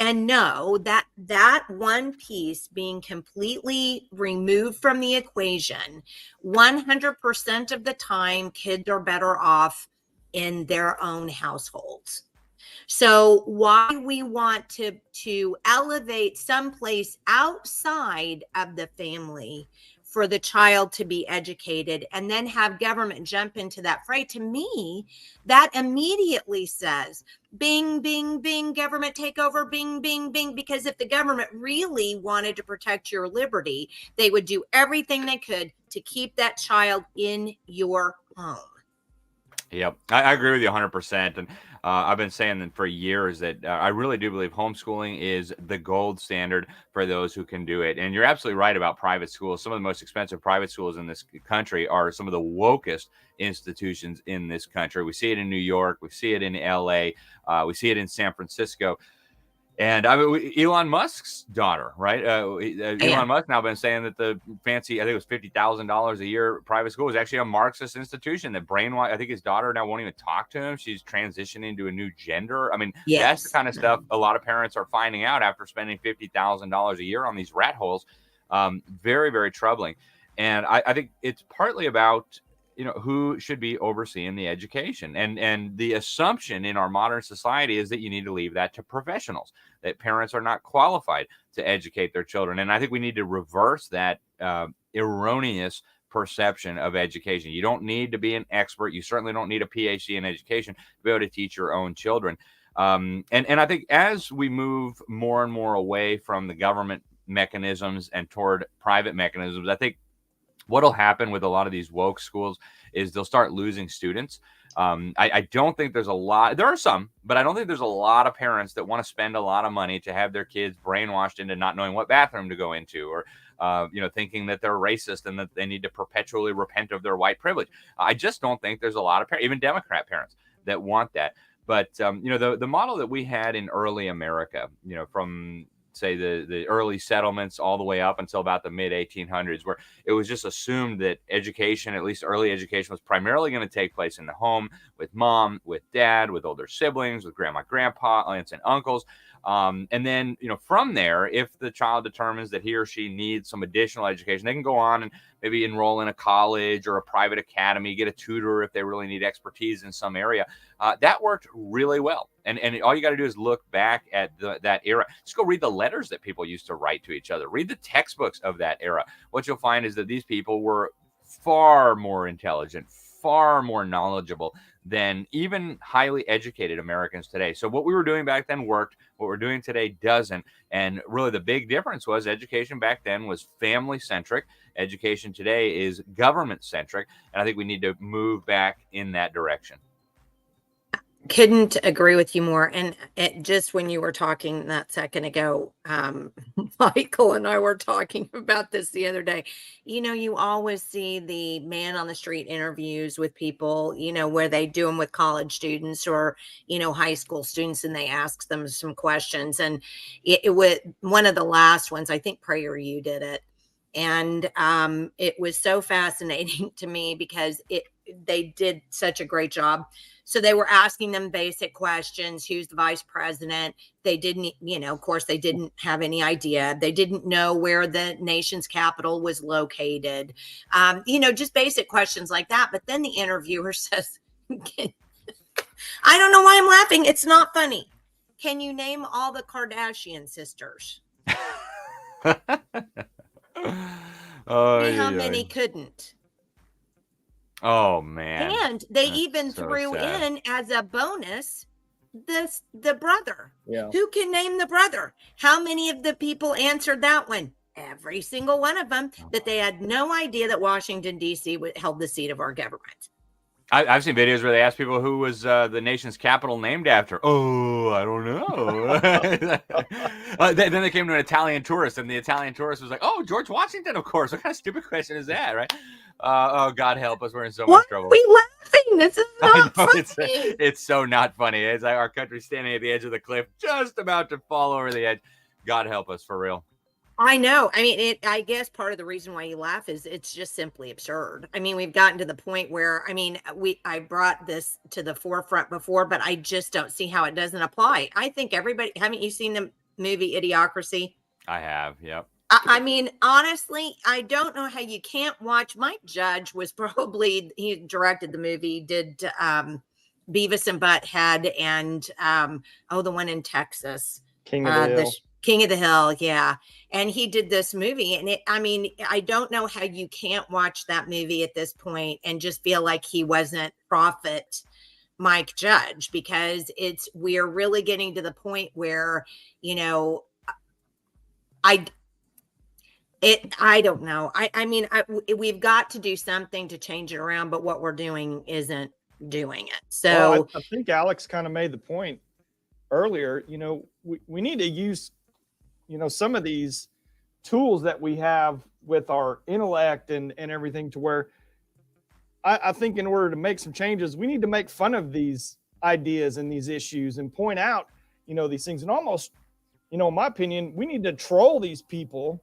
and know that that one piece being completely removed from the equation, 100% of the time, kids are better off in their own households. So why we want to elevate someplace outside of the family for the child to be educated and then have government jump into that fray, to me, that immediately says, bing, bing, bing, government takeover, bing, bing, bing. Because if the government really wanted to protect your liberty, they would do everything they could to keep that child in your home. Yep, I agree with you 100%. And I've been saying that for years that I really do believe homeschooling is the gold standard for those who can do it. And you're absolutely right about private schools. Some of the most expensive private schools in this country are some of the wokest institutions in this country. We see it in New York. We see it in LA. We see it in San Francisco. And I mean, Elon Musk's daughter, right? Elon Musk now been saying that the fancy, I think it was $50,000 a year private school was actually a Marxist institution that brainwashed. I think his daughter now won't even talk to him. She's transitioning to a new gender. I mean, that's the kind of stuff a lot of parents are finding out after spending $50,000 a year on these rat holes. Very, very troubling. And I think it's partly about, who should be overseeing the education. And the assumption in our modern society is that you need to leave that to professionals, that parents are not qualified to educate their children. And I think we need to reverse that erroneous perception of education. You don't need to be an expert. You certainly don't need a PhD in education to be able to teach your own children. And I think as we move more and more away from the government mechanisms and toward private mechanisms, I think what'll happen with a lot of these woke schools is they'll start losing students. I don't think there's a lot. There are some, but I don't think there's a lot of parents that want to spend a lot of money to have their kids brainwashed into not knowing what bathroom to go into, or thinking that they're racist and that they need to perpetually repent of their white privilege. I just don't think there's a lot of parents, even Democrat parents, that want that. But the model that we had in early America, from say the early settlements all the way up until about the mid 1800s, where it was just assumed that education, at least early education, was primarily going to take place in the home with mom, with dad, with older siblings, with grandma, grandpa, aunts and uncles. And then, from there, if the child determines that he or she needs some additional education, they can go on and maybe enroll in a college or a private academy, get a tutor if they really need expertise in some area. That worked really well. And all you got to do is look back at that era. Just go read the letters that people used to write to each other. Read the textbooks of that era. What you'll find is that these people were far more intelligent, far more knowledgeable than even highly educated Americans today. So what we were doing back then worked. What we're doing today doesn't. And really the big difference was education back then was family centric. Education today is government centric. And I think we need to move back in that direction. Couldn't agree with you more. And just when you were talking that second ago, Michael and I were talking about this the other day. You always see the man on the street interviews with people, where they do them with college students or, high school students, and they ask them some questions. And it was one of the last ones, I think Prayer You did it. And it was so fascinating to me because they did such a great job. So they were asking them basic questions. Who's the vice president? They didn't, of course, they didn't have any idea. They didn't know where the nation's capital was located. Just basic questions like that. But then the interviewer says, I don't know why I'm laughing. It's not funny. Can you name all the Kardashian sisters? How many couldn't? Oh man. And they even threw in as a bonus the brother. Yeah. Who can name the brother? How many of the people answered that one? Every single one of them, that they had no idea that Washington, D.C. held the seat of our government. I've seen videos where they ask people who was the nation's capital named after. Oh, I don't know. Then they came to an Italian tourist, and the Italian tourist was like, "Oh, George Washington, of course." What kind of stupid question is that, right? Oh, God help us, we're in so much trouble. Why are we laughing? This is not funny. It's so not funny. It's like our country standing at the edge of the cliff, just about to fall over the edge. God help us, for real. I know. I mean, I guess part of the reason why you laugh is it's just simply absurd. I mean, we've gotten to the point where, I brought this to the forefront before, but I just don't see how it doesn't apply. I think everybody, haven't you seen movie Idiocracy? I have. Yep. I mean, honestly, I don't know how you can't watch. Mike Judge was probably, he directed the movie, did Beavis and Butthead and the one in Texas. King of the Hill. King of the Hill, yeah. And he did this movie. And I don't know how you can't watch that movie at this point and just feel like he wasn't Prophet Mike Judge, because we're really getting to the point where, I don't know. We've got to do something to change it around, but what we're doing isn't doing it. So I think Alex kind of made the point earlier. We need to use, some of these tools that we have with our intellect and everything, to where I think in order to make some changes, we need to make fun of these ideas and these issues and point out, these things, and almost, in my opinion, we need to troll these people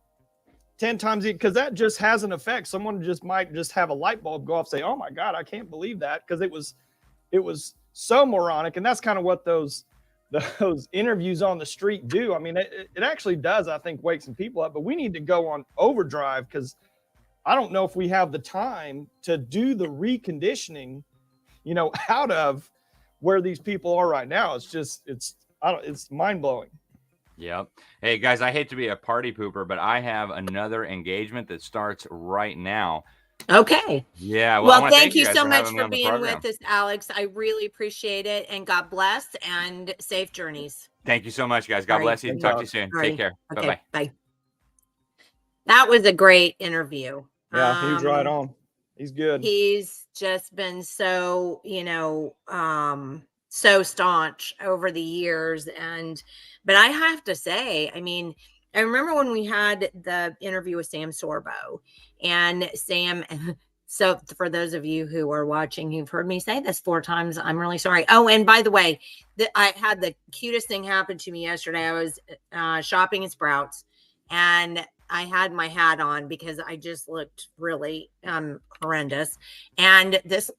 10 times, because that just has an effect. Someone might have a light bulb go off, say, oh my God, I can't believe that, because it was so moronic. And that's kind of what those interviews on the street do. I mean, it actually does, I think, wake some people up, but we need to go on overdrive, because I don't know if we have the time to do the reconditioning, out of where these people are right now. It's mind blowing. Yep. Hey guys, I hate to be a party pooper, but I have another engagement that starts right now. Okay. Yeah. Well, thank you so much for being with us, Alex. I really appreciate it. And God bless and safe journeys. Thank you so much, guys. God bless you. Talk to you soon. Take care. Okay. Bye-bye. Bye. That was a great interview. Yeah, he was right on. He's good. He's just been so, so staunch over the years. But I have to say, I remember when we had the interview with Sam Sorbo, and Sam, so for those of you who are watching, you've heard me say this 4 times. I'm really sorry. Oh, and by the way, I had the cutest thing happen to me yesterday. I was shopping at Sprouts, and I had my hat on because I just looked really horrendous. And this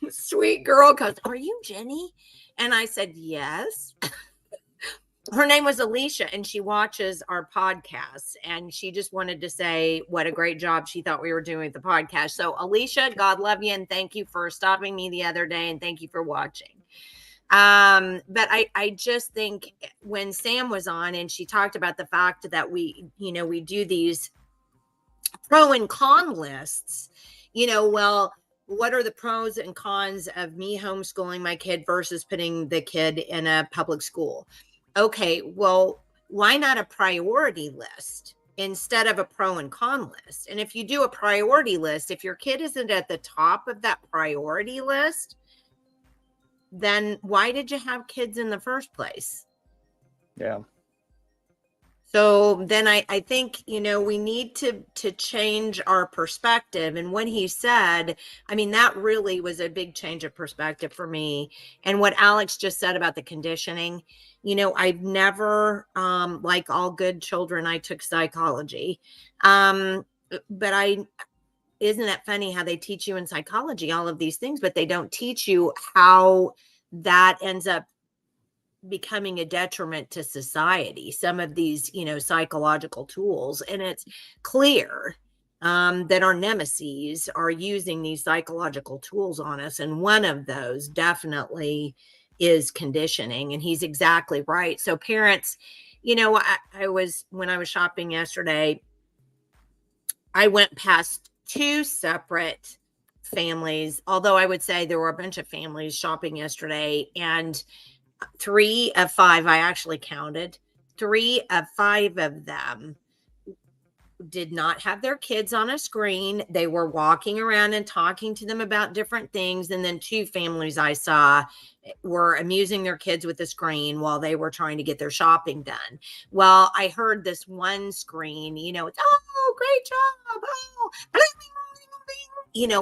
sweet girl goes, "Are you Jenny?" And I said, "Yes." Her name was Alicia, and she watches our podcast, and she just wanted to say what a great job she thought we were doing with the podcast. So Alicia, God love you, and thank you for stopping me the other day, and thank you for watching. But I just think when Sam was on and she talked about the fact that we do these pro and con lists, well, what are the pros and cons of me homeschooling my kid versus putting the kid in a public school? Okay, well, why not a priority list instead of a pro and con list? And if you do a priority list, if your kid isn't at the top of that priority list, then why did you have kids in the first place? Yeah. So then I think, we need to change our perspective. And when he said, that really was a big change of perspective for me. And what Alex just said about the conditioning, I've never, like all good children, I took psychology. But isn't that funny how they teach you in psychology all of these things, but they don't teach you how that ends up becoming a detriment to society, some of these, psychological tools. And it's clear that our nemesis are using these psychological tools on us. And one of those definitely is conditioning. And he's exactly right. So parents, when I was shopping yesterday, I went past 2 separate families, although I would say there were a bunch of families shopping yesterday, and 3 of 5, I actually counted, 3 of 5 of them did not have their kids on a screen. They were walking around and talking to them about different things. And then 2 families I saw were amusing their kids with the screen while they were trying to get their shopping done. Well, I heard this one screen, it's, "Oh, great job. Oh,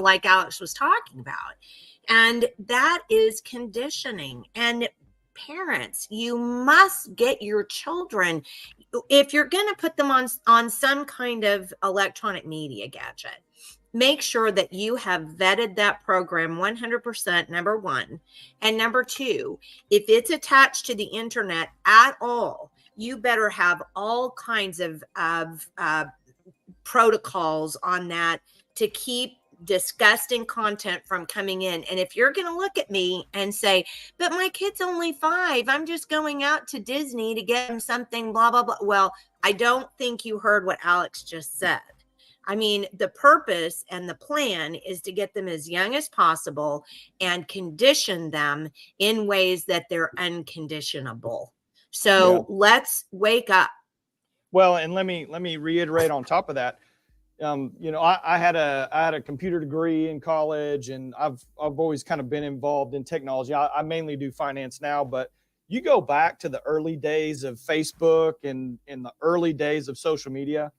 like Alex was talking about." And that is conditioning. And parents, you must get your children, if you're going to put them on some kind of electronic media gadget, make sure that you have vetted that program 100%, number 1. And number 2, if it's attached to the internet at all, you better have all kinds of protocols on that to keep disgusting content from coming in. And if you're going to look at me and say, but my kid's only 5, I'm just going out to Disney to get him something, blah, blah, blah. Well, I don't think you heard what Alex just said. I mean, the purpose and the plan is to get them as young as possible and condition them in ways that they're unconditionable. So let's wake up. Well, and let me reiterate on top of that. I had a computer degree in college, and I've always kind of been involved in technology. I mainly do finance now, but you go back to the early days of Facebook and in the early days of social media,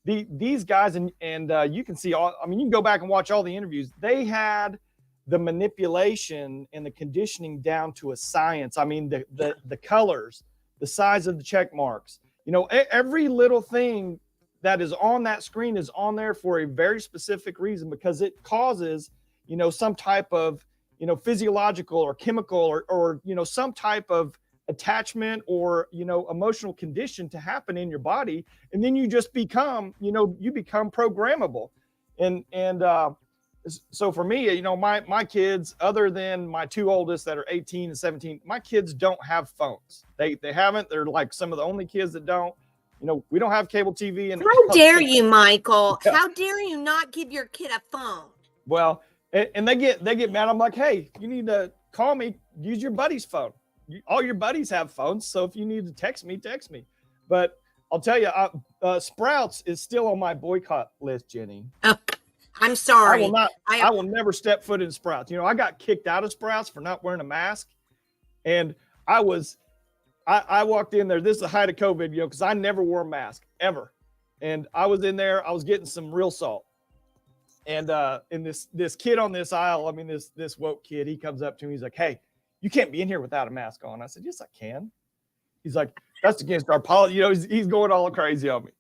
these guys and you can see you can go back and watch all the interviews. They had the manipulation and the conditioning down to a science. I mean, the colors, the size of the check marks, every little thing that is on that screen is on there for a very specific reason, because it causes, some type of, physiological or chemical or some type of attachment or, emotional condition to happen in your body. And then you just become, you become programmable. And so for me, my kids, other than my 2 oldest that are 18 and 17, my kids don't have phones. They haven't. They're like some of the only kids that don't. We don't have cable TV. And how dare you, Michael? Yeah. How dare you not give your kid a phone? Well, and they get mad. I'm like, hey, you need to call me. Use your buddy's phone. All your buddies have phones, so if you need to text me. But I'll tell you, Sprouts is still on my boycott list, Jenny. Oh, I'm sorry. I will never step foot in Sprouts. I got kicked out of Sprouts for not wearing a mask, and I walked in there. This is the height of COVID, because I never wore a mask ever. And I was in there, I was getting some real salt. And this kid on this aisle, this woke kid, he comes up to me. He's like, hey, you can't be in here without a mask on. I said, yes, I can. He's like, that's against our policy. He's going all crazy on me.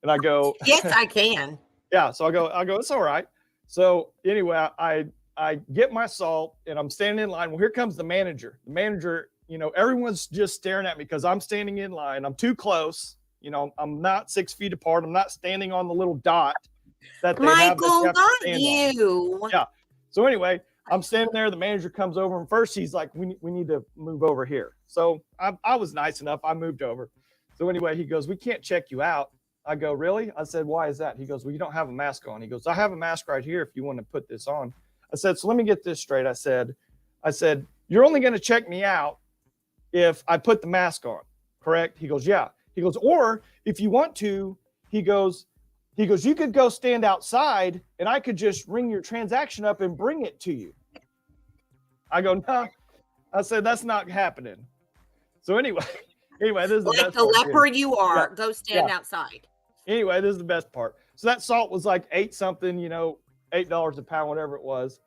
And I go, yes, I can. Yeah. So I go, it's all right. So anyway, I get my salt and I'm standing in line. Well, here comes the manager. The manager, everyone's just staring at me because I'm standing in line. I'm too close. I'm not 6 feet apart. I'm not standing on the little dot that they Michael, have. not you. Yeah. So anyway, I'm standing there. The manager comes over, and first he's like, we need to move over here. So I was nice enough. I moved over. So anyway, he goes, we can't check you out. I go, really? I said, why is that? He goes, well, you don't have a mask on. He goes, I have a mask right here if you want to put this on. I said, so let me get this straight. I said, you're only going to check me out if I put the mask on, correct? He goes, yeah. He goes, or if you want to, he goes, you could go stand outside and I could just ring your transaction up and bring it to you. I go, no. I said, that's not happening. So anyway, this is the like best the part. leper you are, go stand outside. Anyway, this is the best part. So that salt was like $8 a pound, whatever it was.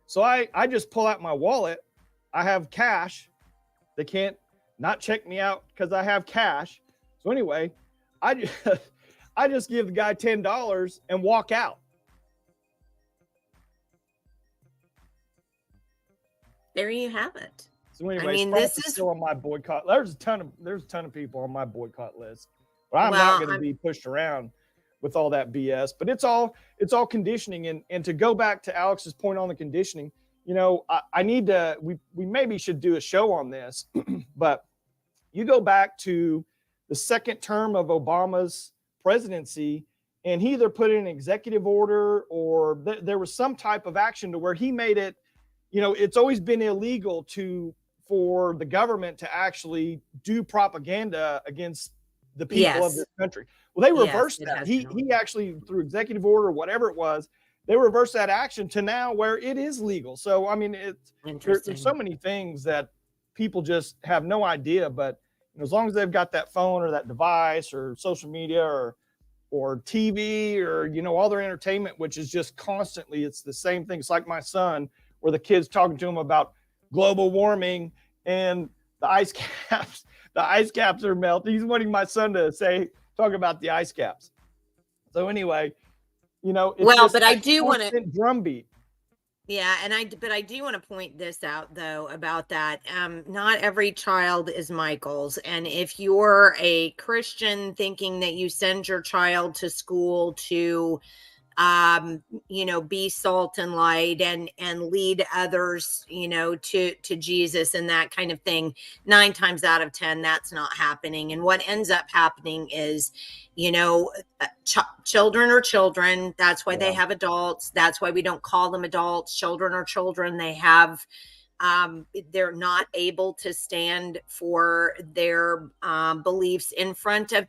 So I just pull out my wallet. I have cash. They can't not check me out because I have cash. So anyway, I just give the guy $10 and walk out. There you have it. So anyway, this is still on my boycott. There's a ton of people on my boycott list, but I'm not going to be pushed around with all that BS. But it's all conditioning. And to go back to Alex's point on the conditioning, I need to. We maybe should do a show on this, but you go back to the second term of Obama's presidency, and he either put in an executive order or there was some type of action to where he made it. It's always been illegal for the government to actually do propaganda against the people of this country. Well, they reversed that. He actually, through executive order, whatever it was, they reversed that action to now where it is legal. So, there's so many things that people just have no idea, but as long as they've got that phone or that device or social media or TV or, all their entertainment, which is just constantly, it's the same thing. It's like my son, where the kid's talking to him about global warming and the ice caps are melting. He's wanting my son to talk about the ice caps. So anyway, it's but I do want to drumbeat. Yeah, but I do want to point this out though about that. Not every child is Michael's, and if you're a Christian thinking that you send your child to school to be salt and light and lead others, to Jesus and that kind of thing, 9 times out of 10 that's not happening. And what ends up happening is, children are children. That's why they have adults. That's why we don't call them adults. Children are children. They're not able to stand for their beliefs in front of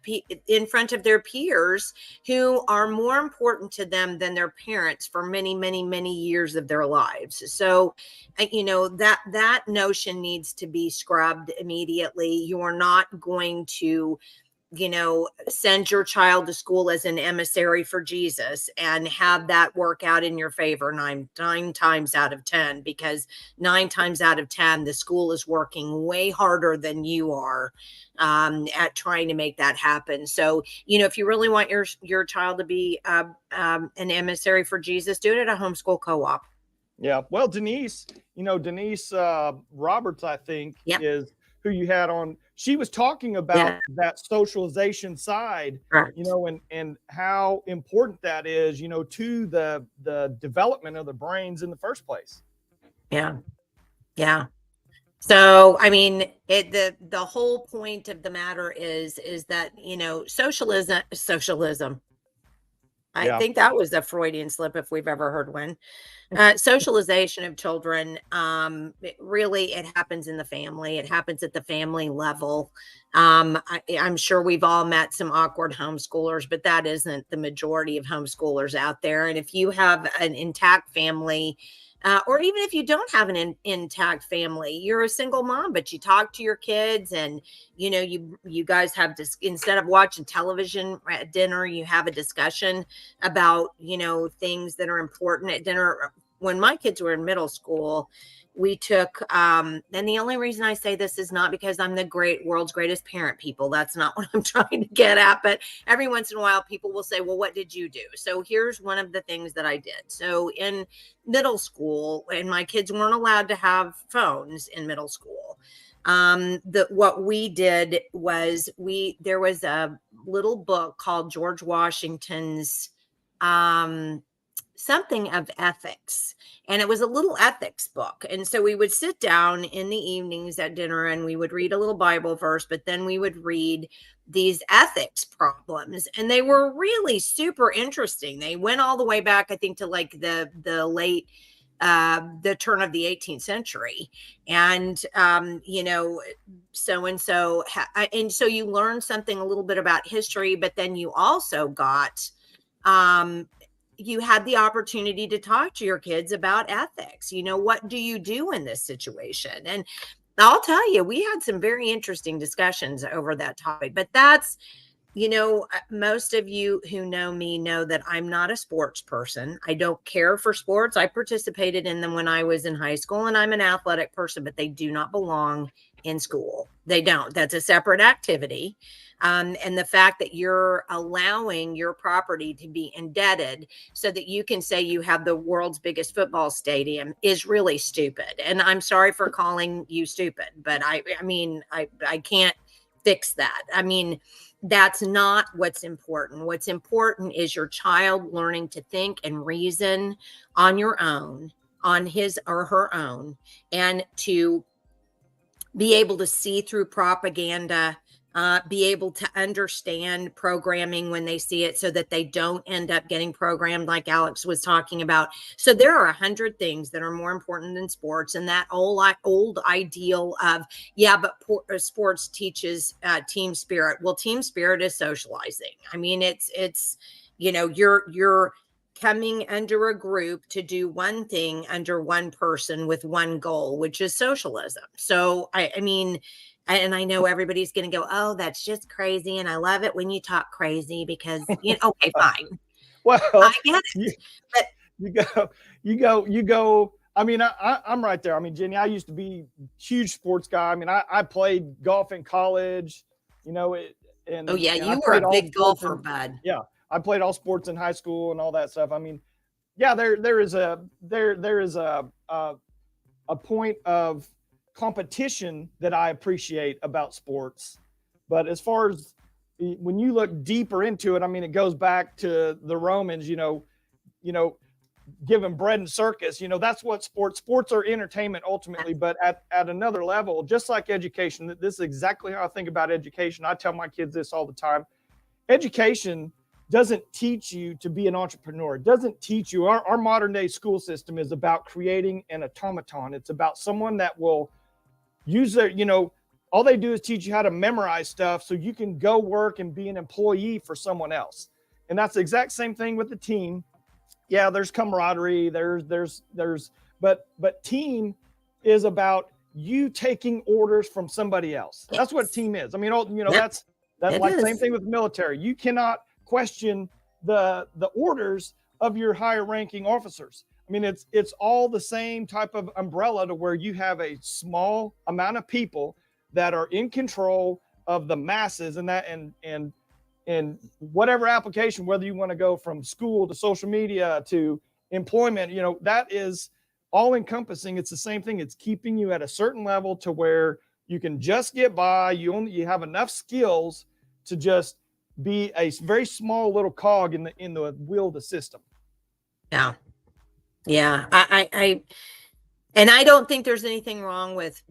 their peers who are more important to them than their parents for many, many, many years of their lives. So, that notion needs to be scrubbed immediately. You're not going to send your child to school as an emissary for Jesus and have that work out in your favor nine times out of 10, because 9 times out of 10, the school is working way harder than you are at trying to make that happen. So, if you really want your child to be an emissary for Jesus, do it at a homeschool co-op. Yeah. Well, Denise Roberts, I think, is who you had on. She was talking about that socialization side, right. And how important that is, to the development of the brains in the first place. Yeah. Yeah. So, I mean, the whole point of the matter is that, socialism. I think that was a Freudian slip if we've ever heard one. Socialization of children, it happens in the family. It happens at the family level. I'm sure we've all met some awkward homeschoolers, but that isn't the majority of homeschoolers out there. And if you have an intact family, or even if you don't have an intact family, you're a single mom, but you talk to your kids and, you guys have instead of watching television at dinner, you have a discussion about, things that are important at dinner. When my kids were in middle school, we took, and the only reason I say this is not because I'm the world's greatest parent, people. That's not what I'm trying to get at. But every once in a while, people will say, well, what did you do? So here's one of the things that I did. So in middle school, and my kids weren't allowed to have phones in middle school. What we did was there was a little book called George Washington's, something of ethics, and it was a little ethics book. And so we would sit down in the evenings at dinner and we would read a little Bible verse, but then we would read these ethics problems, and they were really super interesting. They went all the way back, I think, to like the late the turn of the 18th century. And so you learn something a little bit about history, but then you also got you had the opportunity to talk to your kids about ethics. What do you do in this situation? And I'll tell you, we had some very interesting discussions over that topic. But that's, most of you who know me know that I'm not a sports person. I don't care for sports. I participated in them when I was in high school, and I'm an athletic person, but they do not belong in school. They don't. That's a separate activity. And the fact that you're allowing your property to be indebted so that you can say you have the world's biggest football stadium is really stupid. And I'm sorry for calling you stupid, but I can't fix that. I mean, that's not what's important. What's important is your child learning to think and reason on your own, on his or her own, and to be able to see through propaganda, be able to understand programming when they see it so that they don't end up getting programmed like Alex was talking about. So there are 100 things that are more important than sports. And that old ideal of, but sports teaches team spirit. Well, team spirit is socializing. I mean, it's you're coming under a group to do one thing under one person with one goal, which is socialism. So, I mean, and I know everybody's going to go, oh, that's just crazy. And I love it when you talk crazy because, okay, fine. Well, I get it. But you go. I mean, I'm right there. I mean, Jenny, I used to be a huge sports guy. I mean, I played golf in college, you were a big golfer, bud. Yeah. I played all sports in high school and all that stuff. I mean, yeah, there is a point of competition that I appreciate about sports. But as far as when you look deeper into it, I mean, it goes back to the Romans, given bread and circus, that's what sports are entertainment ultimately, but at another level, just like education, this is exactly how I think about education. I tell my kids this all the time. Education doesn't teach you to be an entrepreneur. It doesn't teach you. Our modern day school system is about creating an automaton. It's about someone that will use their, all they do is teach you how to memorize stuff so you can go work and be an employee for someone else. And that's the exact same thing with the team. Yeah, there's camaraderie, but team is about you taking orders from somebody else. That's what team is. I mean, that's like same thing with the military. You cannot question the orders of your higher ranking officers. I mean, it's all the same type of umbrella to where you have a small amount of people that are in control of the masses, and whatever application, whether you want to go from school to social media to employment, that is all encompassing. It's the same thing. It's keeping you at a certain level to where you can just get by. You have enough skills to just be a very small little cog in the wheel of the system. Yeah. Yeah. And I don't think there's anything wrong with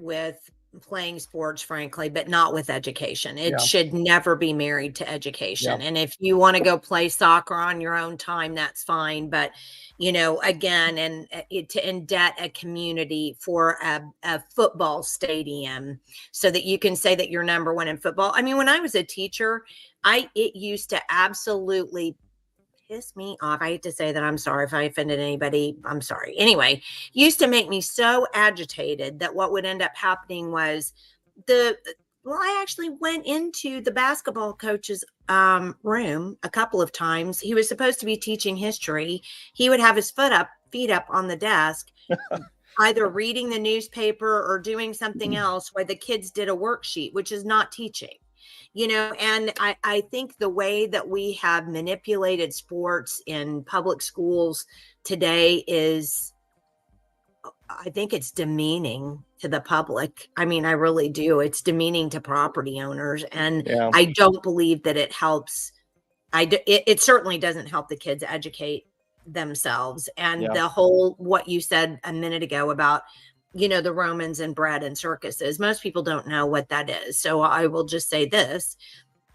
playing sports, frankly, but not with education. It should never be married to education. Yeah. And if you want to go play soccer on your own time, that's fine. But, again, and to indebt a community for a football stadium so that you can say that you're number one in football. I mean, when I was a teacher, it used to absolutely piss me off. I hate to say that. I'm sorry if I offended anybody. I'm sorry. Anyway, used to make me so agitated that what would end up happening was I actually went into the basketball coach's room a couple of times. He was supposed to be teaching history. He would have his feet up on the desk, either reading the newspaper or doing something else while the kids did a worksheet, which is not teaching. And I think the way that we have manipulated sports in public schools today I think it's demeaning to the public. I mean, I really do. It's demeaning to property owners. And I don't believe that it helps. It certainly doesn't help the kids educate themselves. And the whole, what you said a minute ago about, the Romans and bread and circuses. Most people don't know what that is. So I will just say this.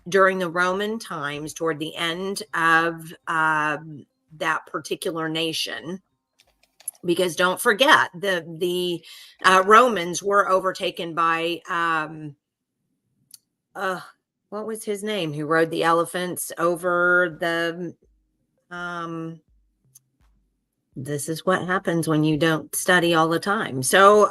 During the Roman times, toward the end of that particular nation, because don't forget, the Romans were overtaken by, what was his name? Who rode the elephants over the... This is what happens when you don't study all the time. So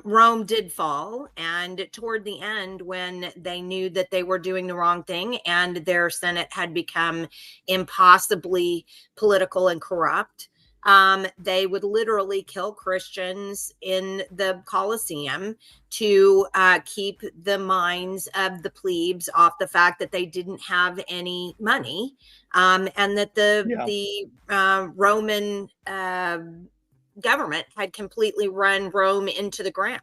Rome did fall, and toward the end, when they knew that they were doing the wrong thing and their Senate had become impossibly political and corrupt, they would literally kill Christians in the Colosseum to keep the minds of the plebes off the fact that they didn't have any money, and that the Roman government had completely run Rome into the ground.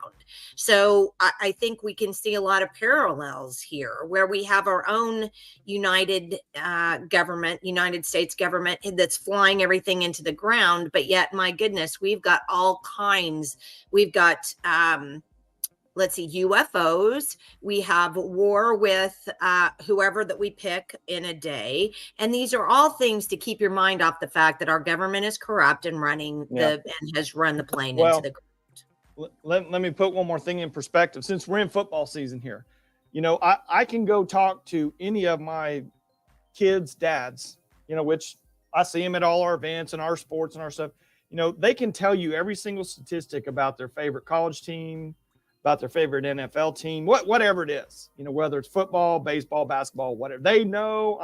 So I think we can see a lot of parallels here where we have our own United States government that's flying everything into the ground. But yet, my goodness, we've got all kinds. We've got, UFOs. We have war with whoever that we pick in a day. And these are all things to keep your mind off the fact that our government is corrupt and and has run the plane into the ground. Let me put one more thing in perspective. Since we're in football season here, I can go talk to any of my kids' dads, which I see them at all our events and our sports and our stuff. They can tell you every single statistic about their favorite college team, about their favorite NFL team, whatever it is, whether it's football, baseball, basketball, whatever. They know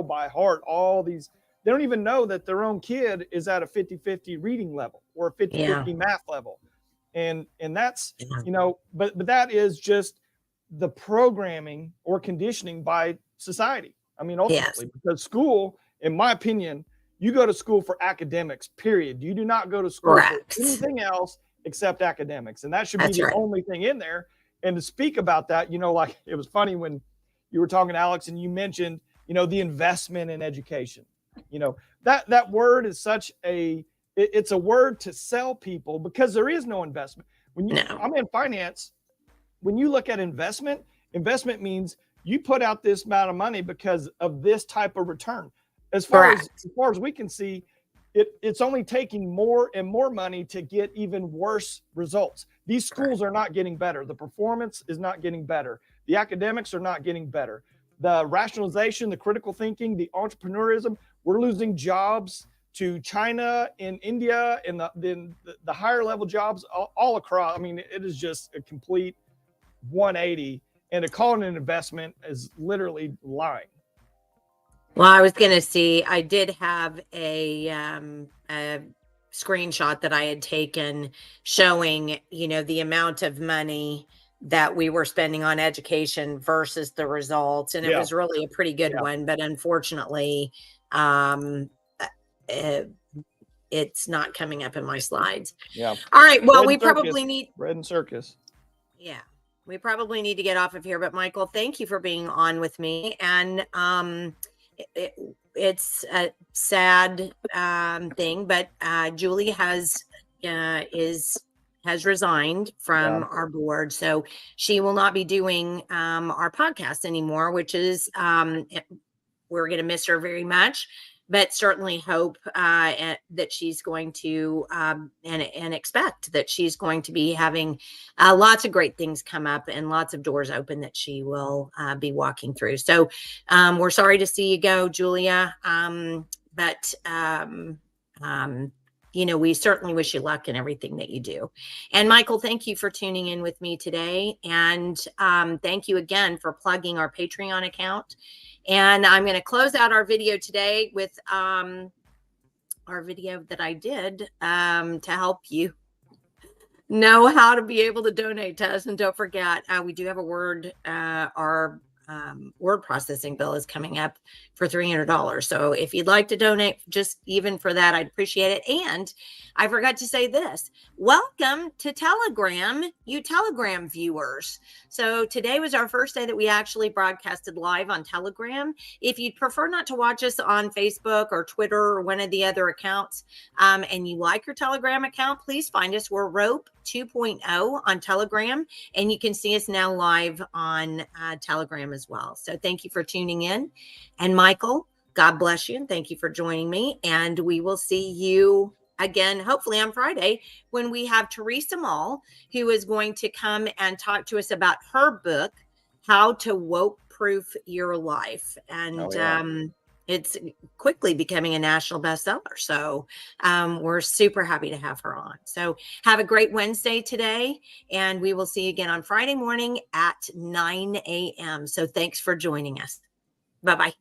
by heart all these. They don't even know that their own kid is at a 50-50 reading level or a 50-50 math level. And that's, but that is just the programming or conditioning by society. I mean, ultimately, because school, in my opinion, You go to school for academics, period. You do not go to school for anything else except academics. And that should be the only thing in there. And to speak about that, like it was funny when you were talking to Alex and you mentioned, the investment in education. That word is it's a word to sell people because there is no investment. I'm in finance. When you look at investment means you put out this amount of money because of this type of return. As far as we can see, it's only taking more and more money to get even worse results. These schools are not getting better. The performance is not getting better. The academics are not getting better. The rationalization, the critical thinking, the entrepreneurism, we're losing jobs to China and India and the higher level jobs all across. I mean, it is just a complete 180. And to call it an investment is literally lying. Well, I was going to see, I did have a screenshot that I had taken showing, the amount of money that we were spending on education versus the results. And it was really a pretty good one. But unfortunately, it's not coming up in my slides. Yeah. All right. Well, we probably need bread and circus. Yeah. We probably need to get off of here. But Michael, thank you for being on with me. And it's a sad thing, but Julie has resigned from our board, so she will not be doing our podcast anymore, which is we're going to miss her very much, but certainly hope that she's going to and expect that she's going to be having lots of great things come up and lots of doors open that she will be walking through. So we're sorry to see you go, Julia. But we certainly wish you luck in everything that you do. And Michael, thank you for tuning in with me today. And thank you again for plugging our Patreon account. And I'm going to close out our video today with our video that I did to help you know how to be able to donate to us. And don't forget, we do have a word processing bill is coming up for $300. So if you'd like to donate just even for that, I'd appreciate it. And I forgot to say this. Welcome to Telegram, you Telegram viewers. So today was our first day that we actually broadcasted live on Telegram. If you'd prefer not to watch us on Facebook or Twitter or one of the other accounts, and you like your Telegram account, please find us. We're Rope 2.0 on Telegram, and you can see us now live on Telegram as well. So thank you for tuning in. And Michael, God bless you, and thank you for joining me. And we will see you again, hopefully on Friday, when we have Teresa Mall, who is going to come and talk to us about her book, How to Woke Proof Your Life. And it's quickly becoming a national bestseller. So we're super happy to have her on. So have a great Wednesday today, and we will see you again on Friday morning at 9 a.m. So thanks for joining us. Bye-bye.